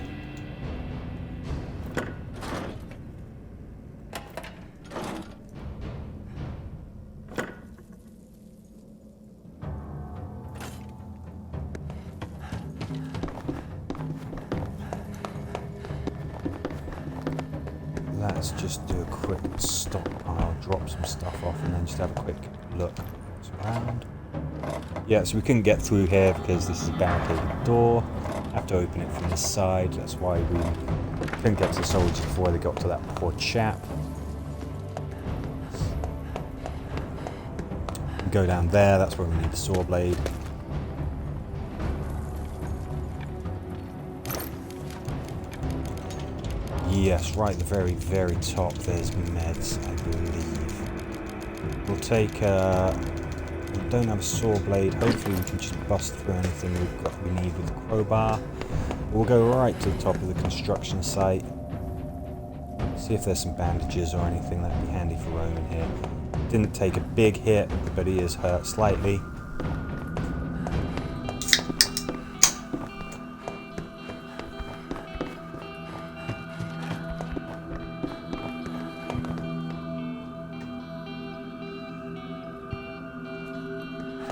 Speaker 1: Let's just do a quick stockpile, drop some stuff off, and then just have a quick look around. Yeah, so we couldn't get through here because this is a barricaded door. Have to open it from this side. That's why we couldn't get to the soldiers before they got to that poor chap. Go down there. That's where we need the saw blade. Yes, right at the very, very top there's meds, I believe. We'll take we don't have a saw blade. Hopefully we can just bust through anything we need with the crowbar. We'll go right to the top of the construction site. See if there's some bandages or anything that'd be handy for Roman here. Didn't take a big hit, but he is hurt slightly.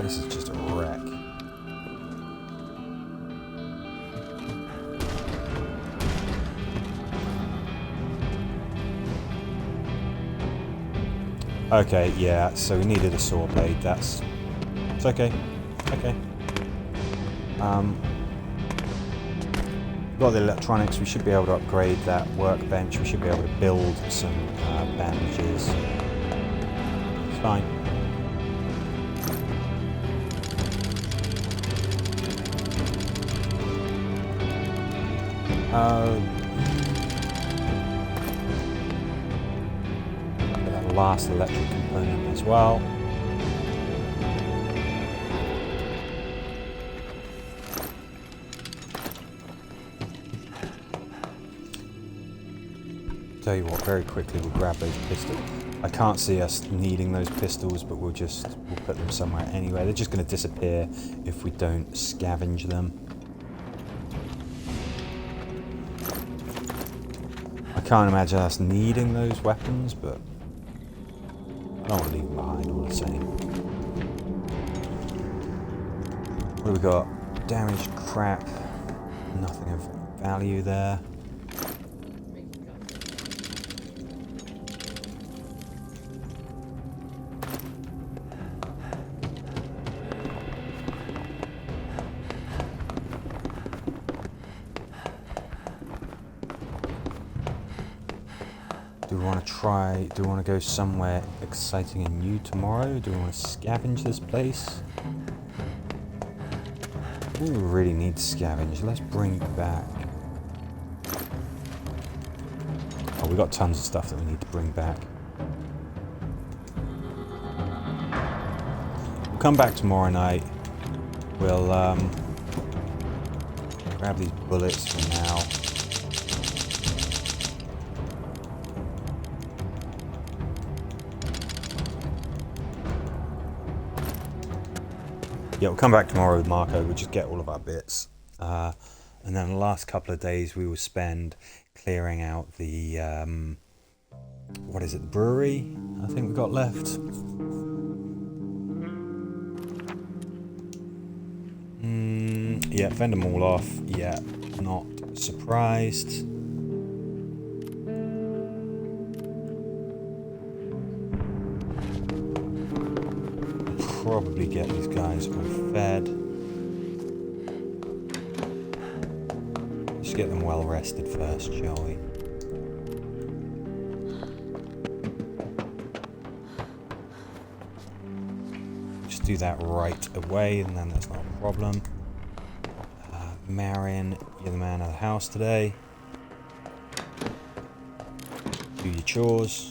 Speaker 1: This is just a wreck. Okay, yeah, so we needed a saw blade. It's okay. Okay. Got the electronics. We should be able to upgrade that workbench. We should be able to build some bandages. It's fine. That last electric component as well. Tell you what, very quickly we'll grab those pistols. I can't see us needing those pistols, but we'll put them somewhere anyway. They're just going to disappear if we don't scavenge them. I can't imagine us needing those weapons, but I don't want to leave them behind all the same. What do we got? Damaged crap. Nothing of value there. Do we want to go somewhere exciting and new tomorrow? Do we want to scavenge this place? We really need to scavenge. Let's bring back... Oh, we got tons of stuff that we need to bring back. We'll come back tomorrow night. We'll grab these bullets for now. Yeah, we'll come back tomorrow with Marko. We'll just get all of our bits. And then the last couple of days we will spend clearing out the... what is it? The brewery? I think we got left. Yeah, fend them all off. Yeah, not surprised. Probably get these guys all fed. Just get them well rested first, shall we? Just do that right away, and then that's not a problem. Marin, you're the man of the house today. Do your chores.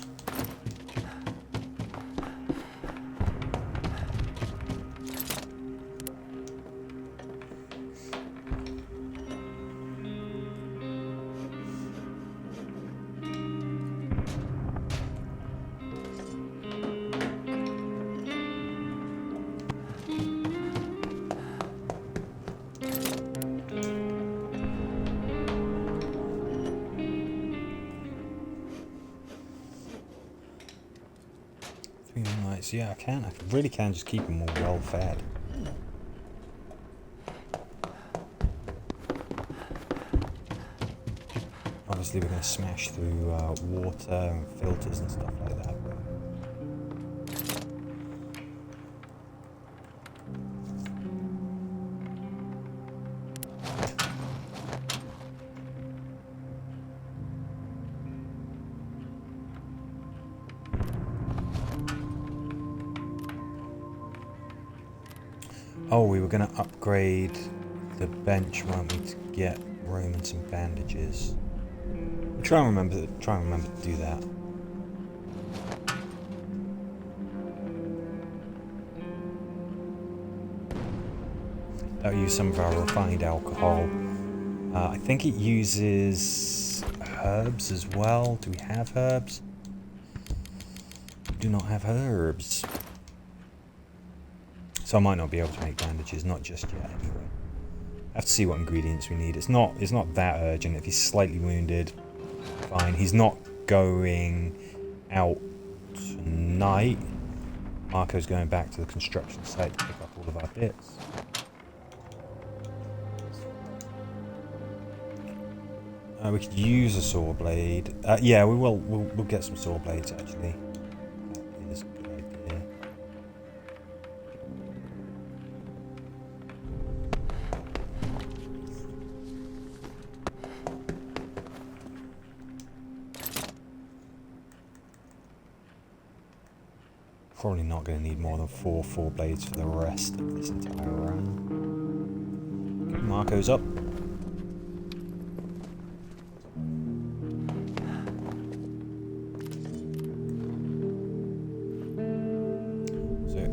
Speaker 1: Yeah, I really can just keep them all well fed. Obviously we're going to smash through water and filters and stuff like that. Oh, we were going to upgrade the bench, weren't we, to get Roman some bandages. Try and remember to do that. That'll use some of our refined alcohol. I think it uses herbs as well. Do we have herbs? We do not have herbs. So I might not be able to make bandages, not just yet anyway. I have to see what ingredients we need. It's not that urgent. If he's slightly wounded, fine. He's not going out tonight. Marko's going back to the construction site to pick up all of our bits. We could use a saw blade. Yeah, we will. We'll get some saw blades actually. That is a good idea. Probably not going to need more than four blades for the rest of this entire run. Okay, Marko's up.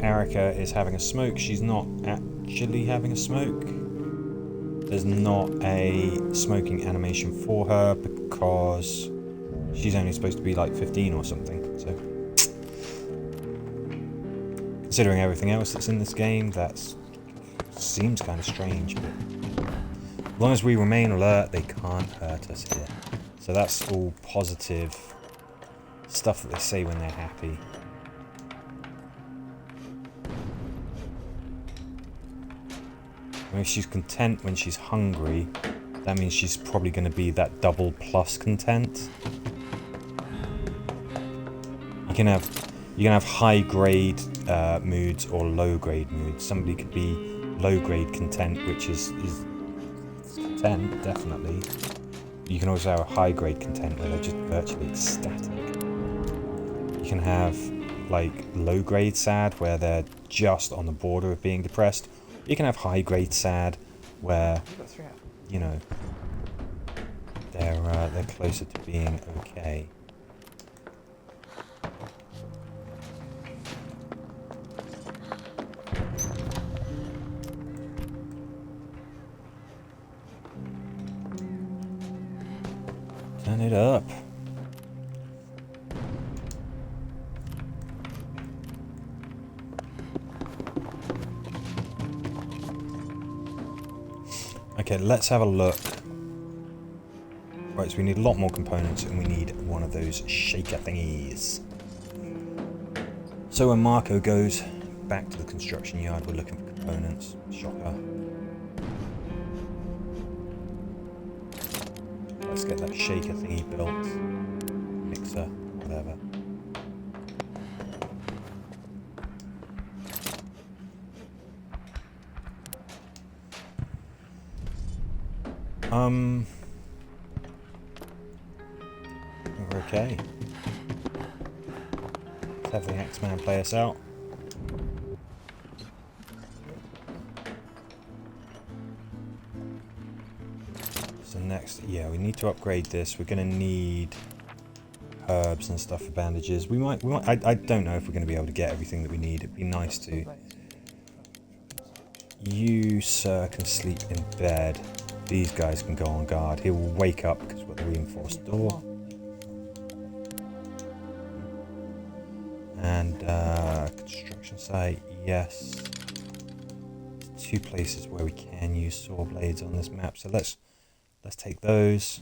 Speaker 1: Arica is having a smoke. She's not actually having a smoke. There's not a smoking animation for her because she's only supposed to be like 15 or something. So, considering everything else that's in this game, that seems kind of strange. But as long as we remain alert, they can't hurt us here. So that's all positive stuff that they say when they're happy. If she's content when she's hungry, that means she's probably going to be that double plus content. You can have high grade moods or low grade moods. Somebody could be low grade content, which is content definitely. You can also have a high grade content where they're just virtually ecstatic. You can have like low grade sad where they're just on the border of being depressed. You can have high grade sad, where you know they're closer to being okay. Turn it up. Okay, let's have a look. Right, so we need a lot more components and we need one of those shaker thingies. So when Marko goes back to the construction yard, we're looking for components. Shocker. Let's get that shaker thingy built. Mixer, whatever. We're okay. Let's have the X-Man play us out. So next, yeah, we need to upgrade this. We're going to need herbs and stuff for bandages. We might. I don't know if we're going to be able to get everything that we need. It'd be nice to. You, sir, can sleep in bed. These guys can go on guard. He will wake up because we've got the reinforced door. And construction site, yes. There's 2 places where we can use saw blades on this map. So let's take those.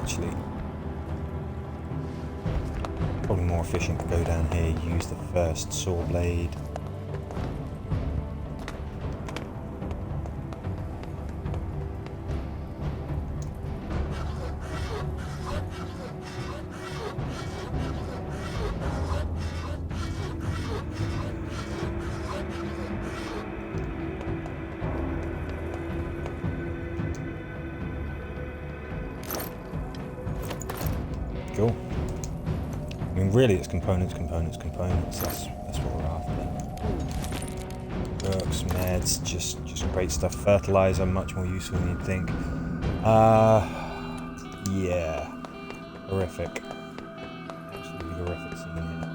Speaker 1: Actually, probably more efficient to go down here, use the first saw blade. Cool. I mean, really, it's components. That's what we're after. Books, meds, just great stuff. Fertilizer, much more useful than you'd think. Yeah, horrific. Absolutely horrific scene here.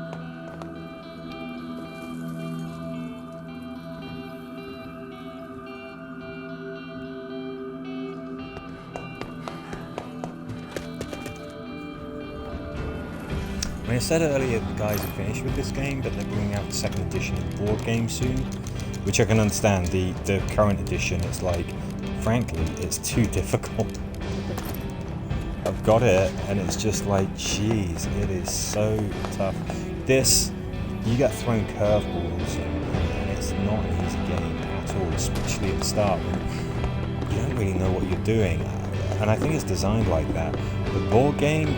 Speaker 1: I mean, I said earlier the guys are finished with this game, but they're bringing out the second edition of the board game soon, which I can understand. The current edition, it's like, frankly, it's too difficult. I've got it, and it's just like, jeez, it is so tough. This, you get thrown curveballs, and it's not an easy game at all, especially at the start when you don't really know what you're doing. And I think it's designed like that. The board game,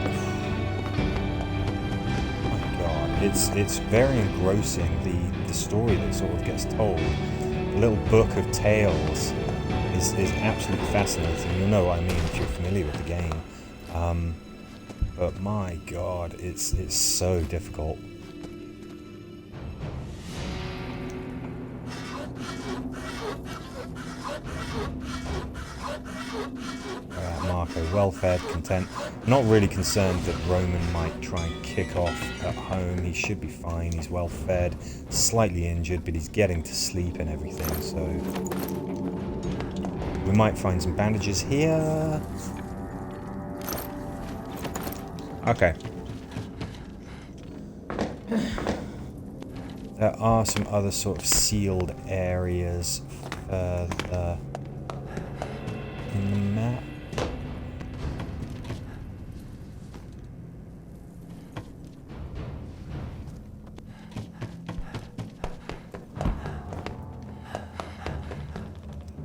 Speaker 1: it's very engrossing, the story that sort of gets told. The little book of tales is absolutely fascinating. You'll know what I mean if you're familiar with the game. But my god, it's so difficult. Marko, well-fed, content. Not really concerned that Roman might try and kick off at home. He should be fine. He's well-fed, slightly injured, but he's getting to sleep and everything, so we might find some bandages here. Okay. There are some other sort of sealed areas further in the map.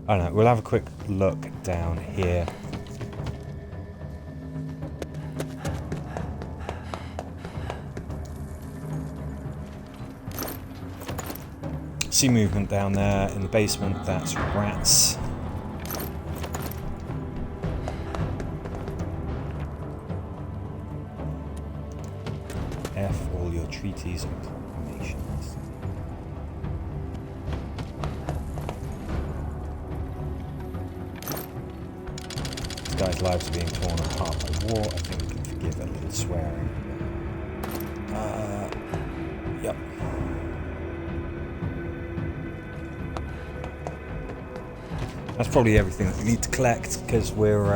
Speaker 1: I don't know, we'll have a quick look down here. See movement down there in the basement, that's rats. F all your treaties and proclamations. These guys' lives are being torn apart by war. I think we can forgive a little swearing. Yep. That's probably everything that we need to collect, because we're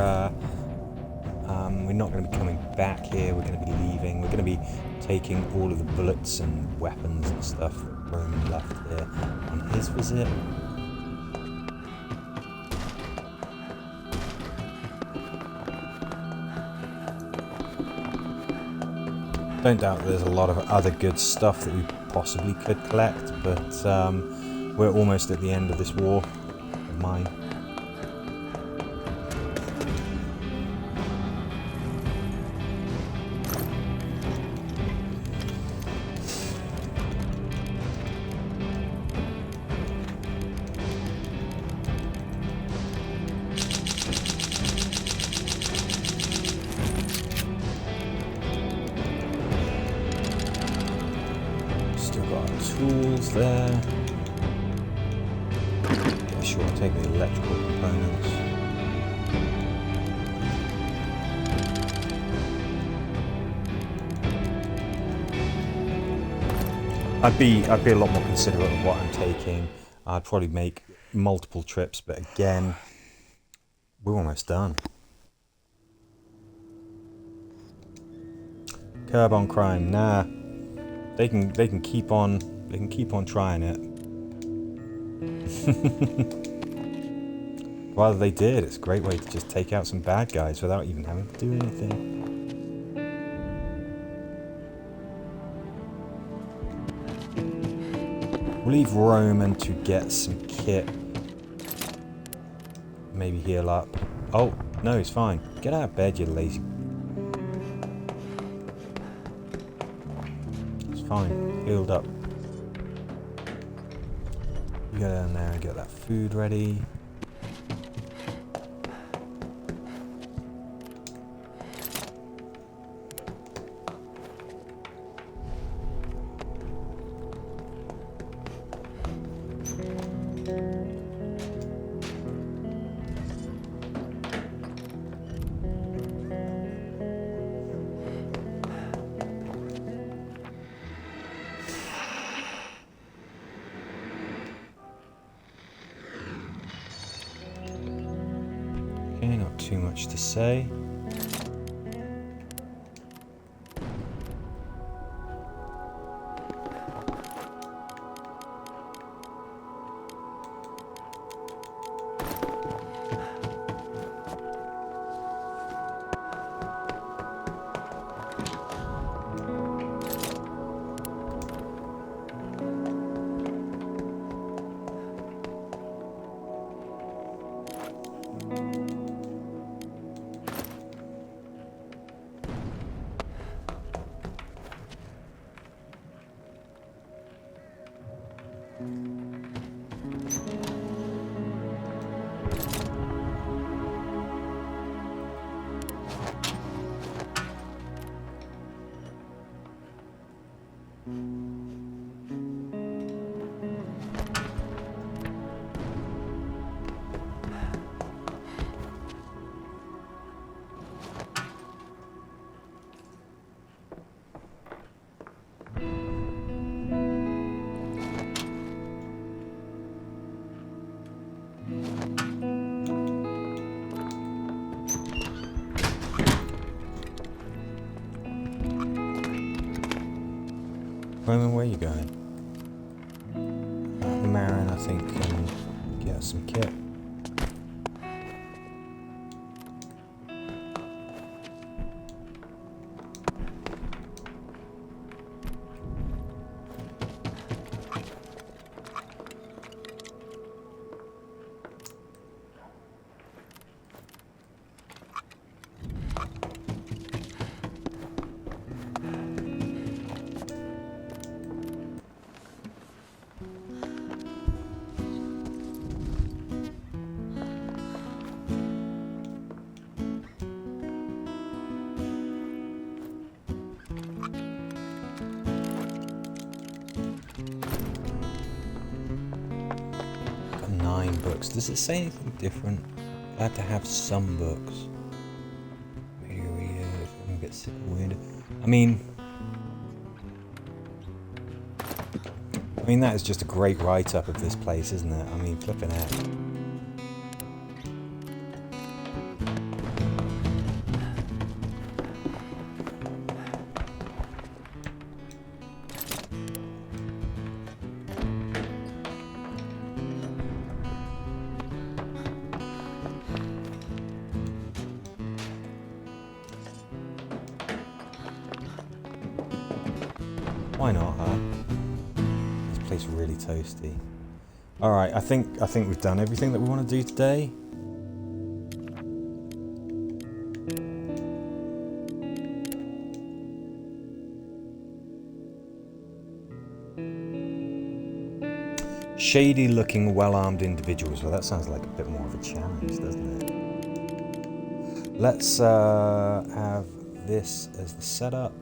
Speaker 1: not going to be coming back here. We're going to be leaving. We're going to be taking all of the bullets and weapons and stuff that Roman left here on his visit. Don't doubt there's a lot of other good stuff that we possibly could collect, but we're almost at the end of this war of mine. Tools there. Yeah, sure, I'll take the electrical components. I'd be a lot more considerate of what I'm taking. I'd probably make multiple trips, but again, we're almost done. Curb on crime, nah. They can keep on trying it. Well, they did. It's a great way to just take out some bad guys without even having to do anything. We'll leave Roman to get some kit. Maybe heal up. Oh, no, he's fine. Get out of bed, you lazy. It's fine. Healed up. You go down there and get that food ready. Okay, not too much to say. Roman, where are you going? Marin, I think, can get us some kit. Got 9 books. Does it say anything different? Glad to have some books. Maybe read it if I can get sick or wounded. I mean, that is just a great write-up of this place, isn't it? I mean, flipping out. Why not, huh? This place is really toasty. Alright, I think we've done everything that we want to do today. Shady looking, well-armed individuals. Well, that sounds like a bit more of a challenge, doesn't it? Let's have this as the setup.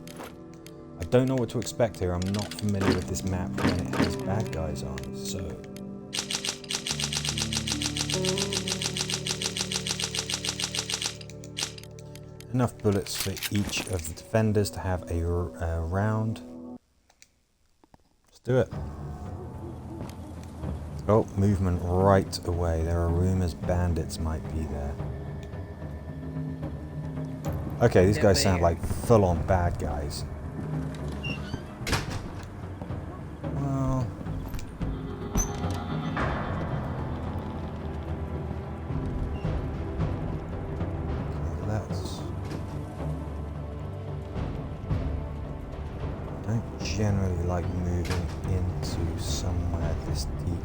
Speaker 1: I don't know what to expect here. I'm not familiar with this map when it has bad guys on, so... Enough bullets for each of the defenders to have a round. Let's do it. Oh, movement right away. There are rumors bandits might be there. Okay, these guys sound like full-on bad guys. Well... let's... I don't generally like moving into somewhere this deep.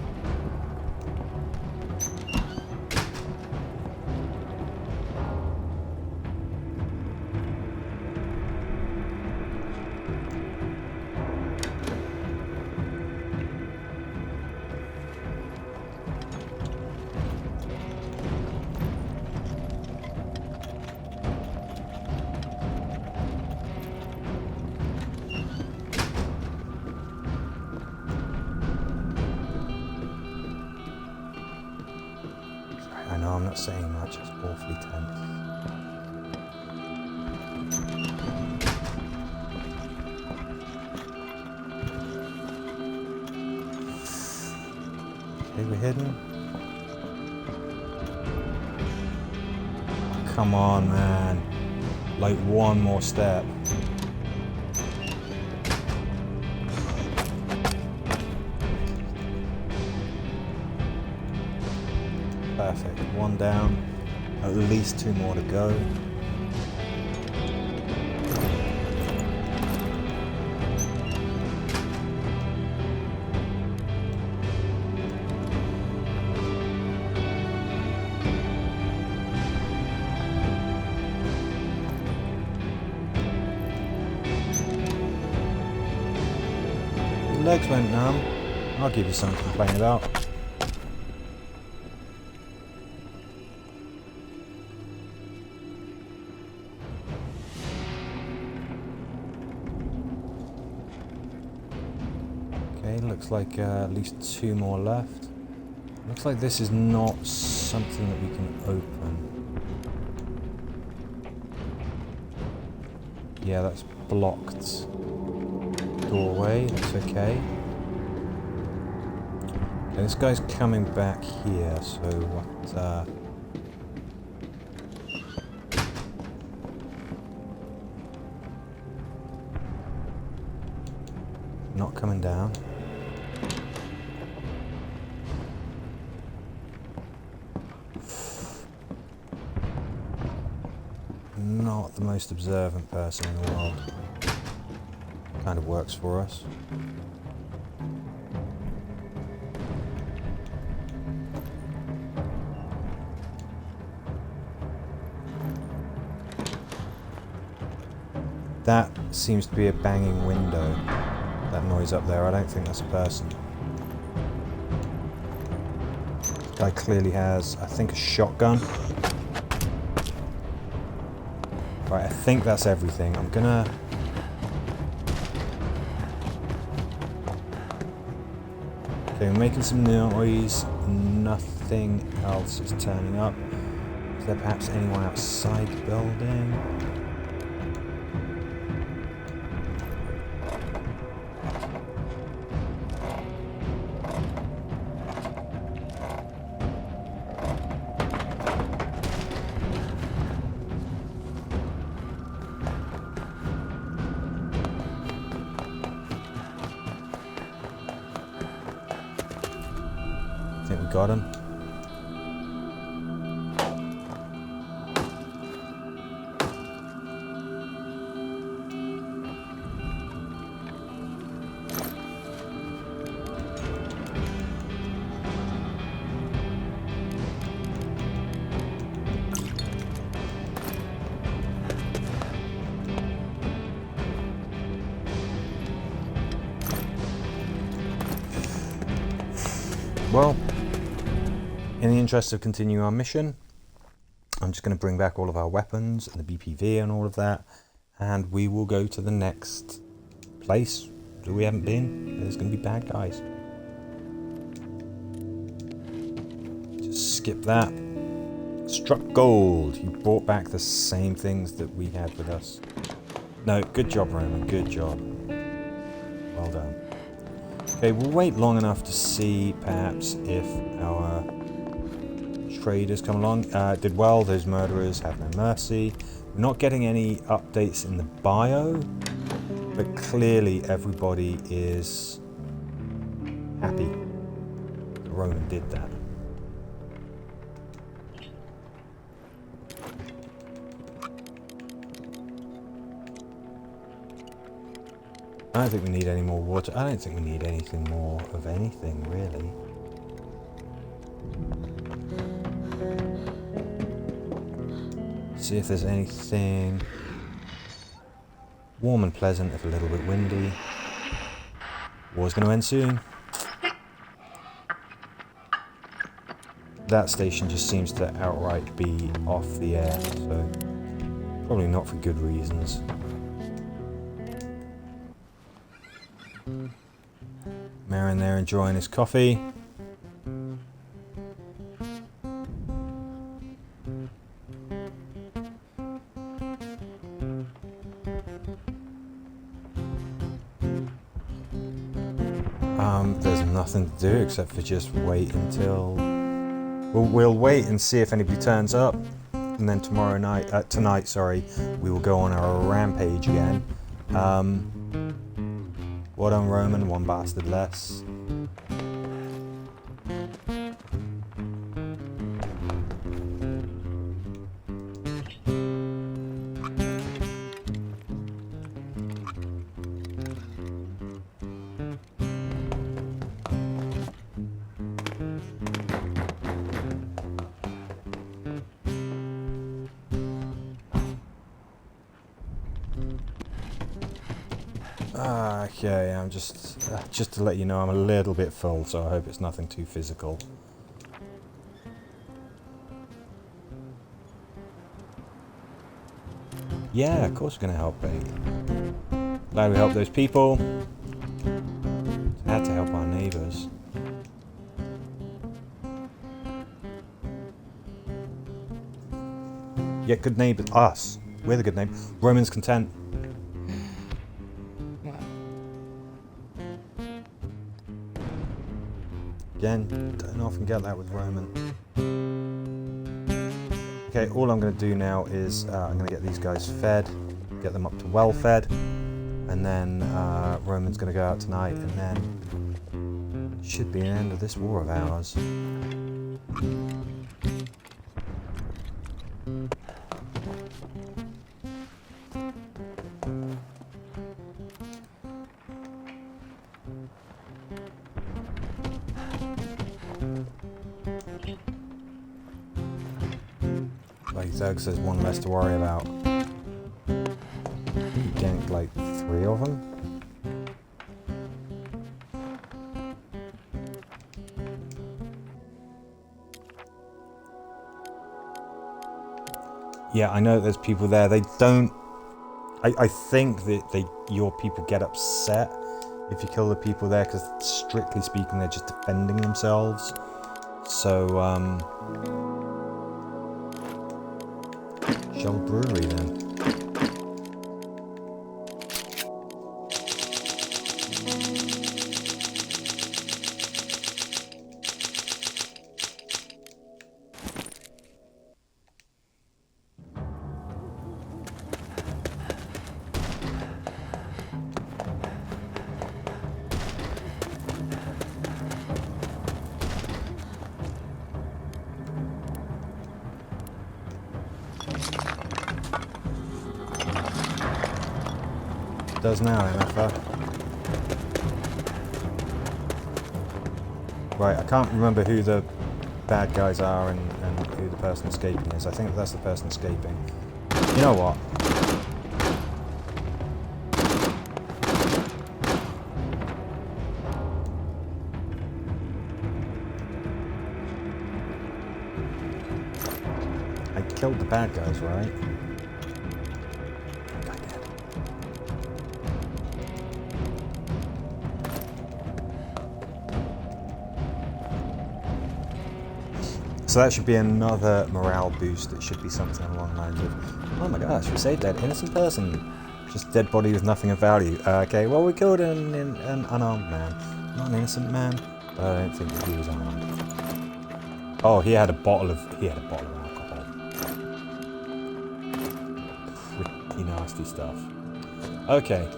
Speaker 1: I know I'm not saying much, it's awfully tense. Okay, we're hidden. Oh, come on, man. Like one more step. Perfect. One down. At least 2 more to go. Your legs went numb. I'll give you something to complain about. Okay, looks like at least 2 more left. Looks like this is not something that we can open. Yeah, that's blocked doorway. That's okay. Okay, this guy's coming back here, so what, not coming down. Not the most observant person in the world. Kind of works for us. That seems to be a banging window. That noise up there, I don't think that's a person. This guy clearly has, I think, a shotgun. Right, I think that's everything. I'm gonna... Okay, we're making some noise. Nothing else is turning up. Is there perhaps anyone outside the building? I think we got him. Well, in the interest of continuing our mission, I'm just going to bring back all of our weapons and the BPV and all of that, and we will go to the next place that we haven't been. There's going to be bad guys. Just skip that. Struck gold. You brought back the same things that we had with us. No, good job, Roman. Good job. Well done. Okay, we'll wait long enough to see perhaps if our traders come along. Did well, those murderers have no mercy. We're not getting any updates in the bio, but clearly everybody is happy that Roman did that. I don't think we need any more water. I don't think we need anything more of anything, really. See if there's anything warm and pleasant, if a little bit windy. War's going to end soon. That station just seems to outright be off the air, so probably not for good reasons. Marin there enjoying his coffee. There's nothing to do except for just wait until... We'll wait and see if anybody turns up, and then tonight, we will go on our rampage again. Well done, Roman, one bastard less. Okay, I'm just to let you know, I'm a little bit full, so I hope it's nothing too physical. Yeah, of course we're gonna help, mate. Glad we helped those people. Had to help our neighbours. Yeah, good neighbours. Us. We're the good neighbours. Roman's content.
Speaker 2: Wow.
Speaker 1: Again, don't often get that with Roman. Okay, all I'm going to do now is I'm going to get these guys fed, get them up to well fed, and then Roman's going to go out tonight, and then it should be an end of this war of ours. Like Zerg says, one less to worry about. You ganked like 3 of them. Yeah, I know there's people there. They don't. I think that your people get upset if you kill the people there, because strictly speaking, they're just defending themselves. So, Shell Brewery then. Does now, MFR. Right, I can't remember who the bad guys are and who the person escaping is. I think that's the person escaping. You know what? I killed the bad guys, right? So that should be another morale boost. It should be something along the lines of, oh my gosh, we saved that innocent person. Just dead body with nothing of value. Okay, well we killed an unarmed man. Not an innocent man, but I don't think that he was armed. Oh, he had a bottle of alcohol. Pretty nasty stuff. Okay.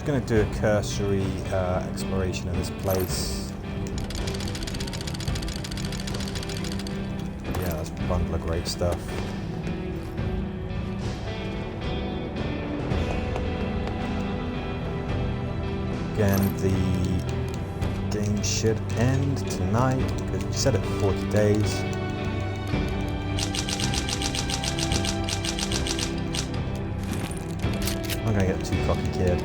Speaker 1: Going to do a cursory exploration of this place. Yeah, that's a bundle of great stuff. Again, the game should end tonight because we set it for 40 days. I'm going to get too cocky, kid.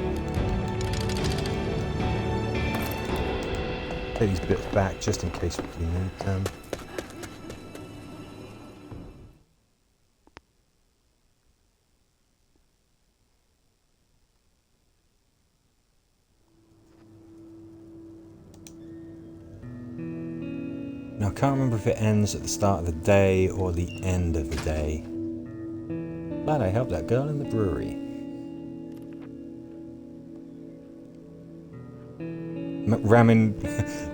Speaker 1: Take these bits back just in case we need them. Now I can't remember if it ends at the start of the day or the end of the day. Glad I helped that girl in the brewery.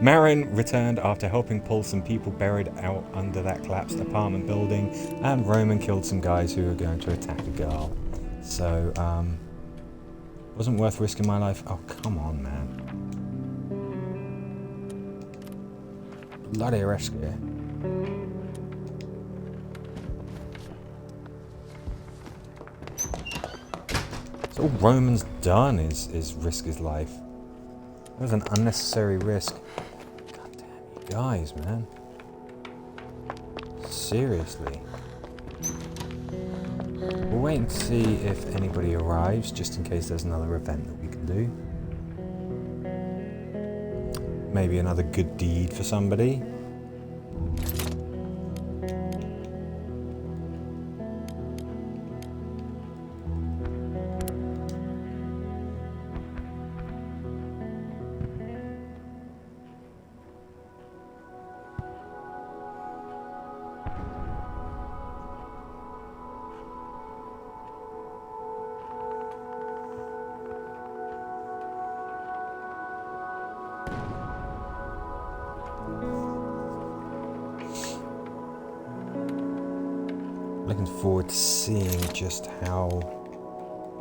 Speaker 1: Marin returned after helping pull some people buried out under that collapsed apartment building, and Roman killed some guys who were going to attack a girl. So, wasn't worth risking my life. Oh, come on, man. Bloody rescue. So all Roman's done is risk his life. That was an unnecessary risk. God damn you guys, man. Seriously. We'll wait and see if anybody arrives, just in case there's another event that we can do. Maybe another good deed for somebody. Looking forward to seeing just how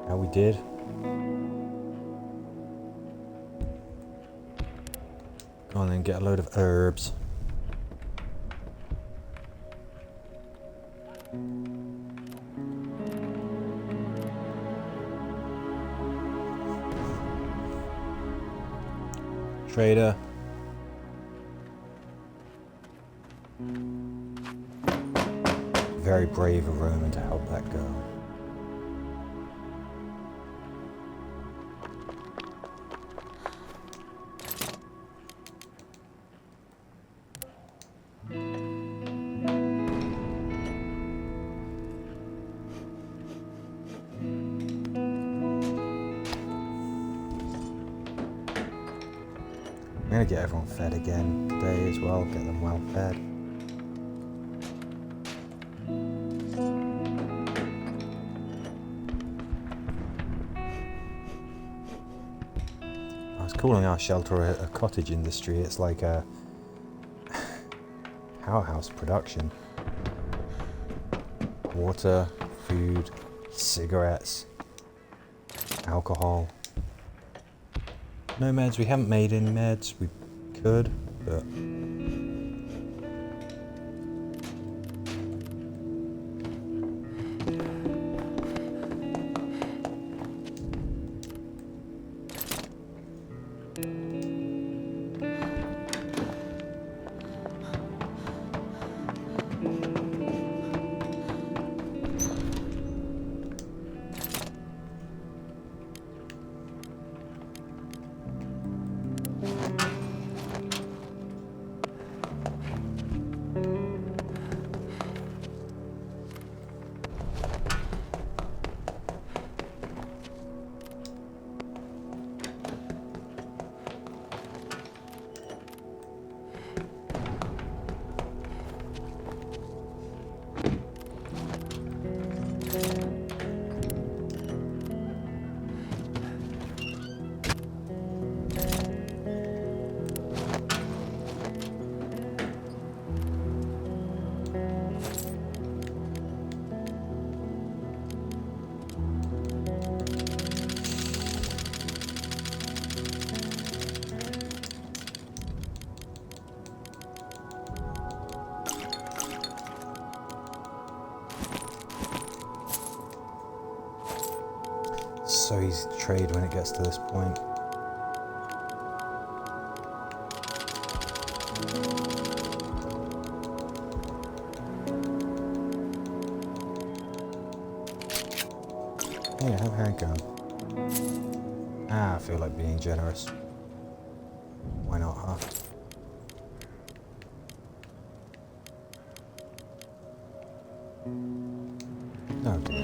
Speaker 1: we did. Go on then, get a load of herbs. Trader. Very brave of Roman to help that girl. I'm going to get everyone fed again today as well, get them well fed. I was calling our shelter a cottage industry. It's like a powerhouse production. Water, food, cigarettes, alcohol. No meds, we haven't made any meds. We could, but so easy to trade when it gets to this point. Yeah, have a handgun. I feel like being generous. Why not, huh? Oh dear.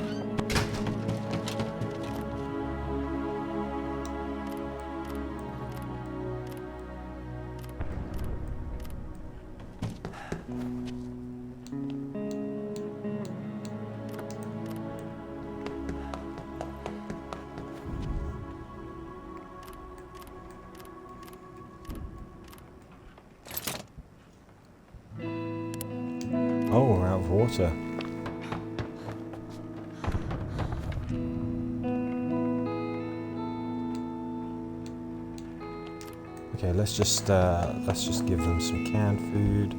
Speaker 1: Oh, we're out of water. Okay, let's just give them some canned food.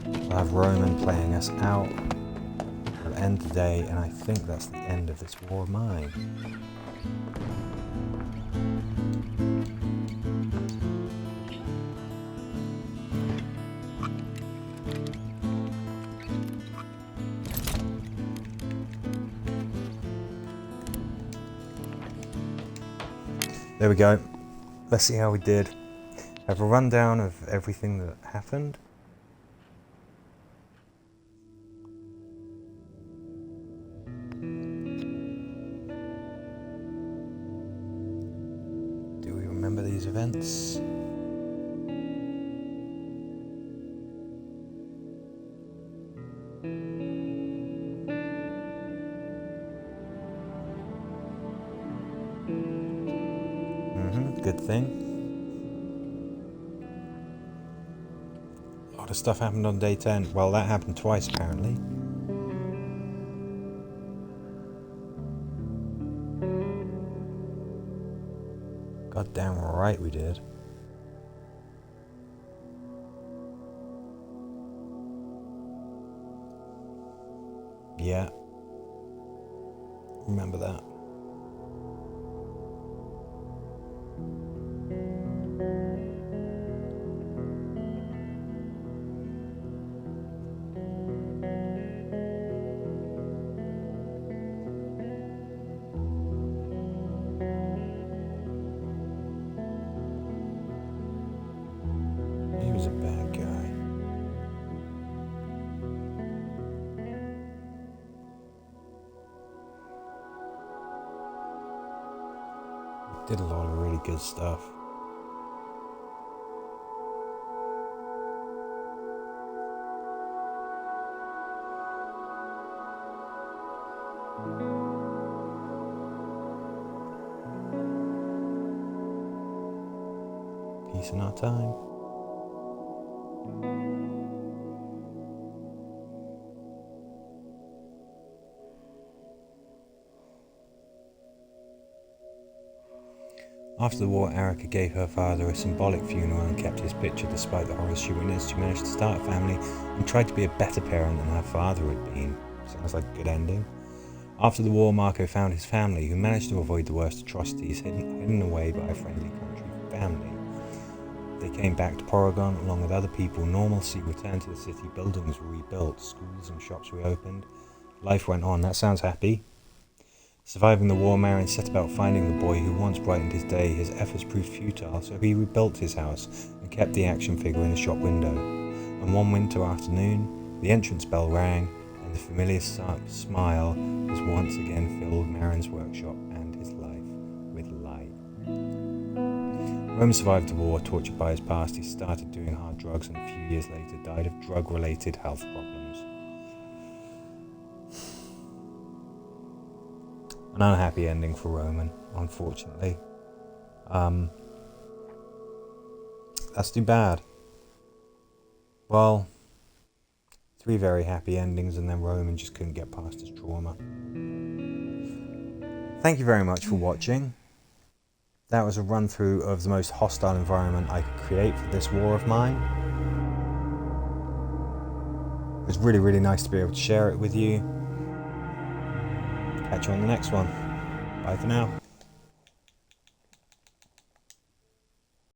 Speaker 1: We'll have Roman playing us out. We'll end the day, and I think that's the end of this war of mine. There we go. Let's see how we did. Have a rundown of everything that happened. Do we remember these events? Good thing. A lot of stuff happened on day 10. Well, that happened twice apparently. God damn right we did. Yeah. Remember that. He was a bad guy. Did a lot of really good stuff. Peace in our time. After the war, Arica gave her father a symbolic funeral and kept his picture despite the horrors she witnessed. She managed to start a family and tried to be a better parent than her father had been. Sounds like a good ending. After the war, Marko found his family, who managed to avoid the worst atrocities, hidden away by a friendly country family. They came back to Porygon along with other people. Normalcy returned to the city, buildings were rebuilt, schools and shops reopened. Life went on. That sounds happy. Surviving the war, Marin set about finding the boy who once brightened his day. His efforts proved futile, so he rebuilt his house and kept the action figure in the shop window. And one winter afternoon, the entrance bell rang, and the familiar smile was once again filled Marin's workshop and his life with light. Roman survived the war, tortured by his past. He started doing hard drugs and a few years later died of drug-related health problems. An unhappy ending for Roman, unfortunately. That's too bad. Well, 3 very happy endings and then Roman just couldn't get past his trauma. Thank you very much for watching. That was a run through of the most hostile environment I could create for this war of mine. It was really, really nice to be able to share it with you. Catch you on the next one. Bye for now.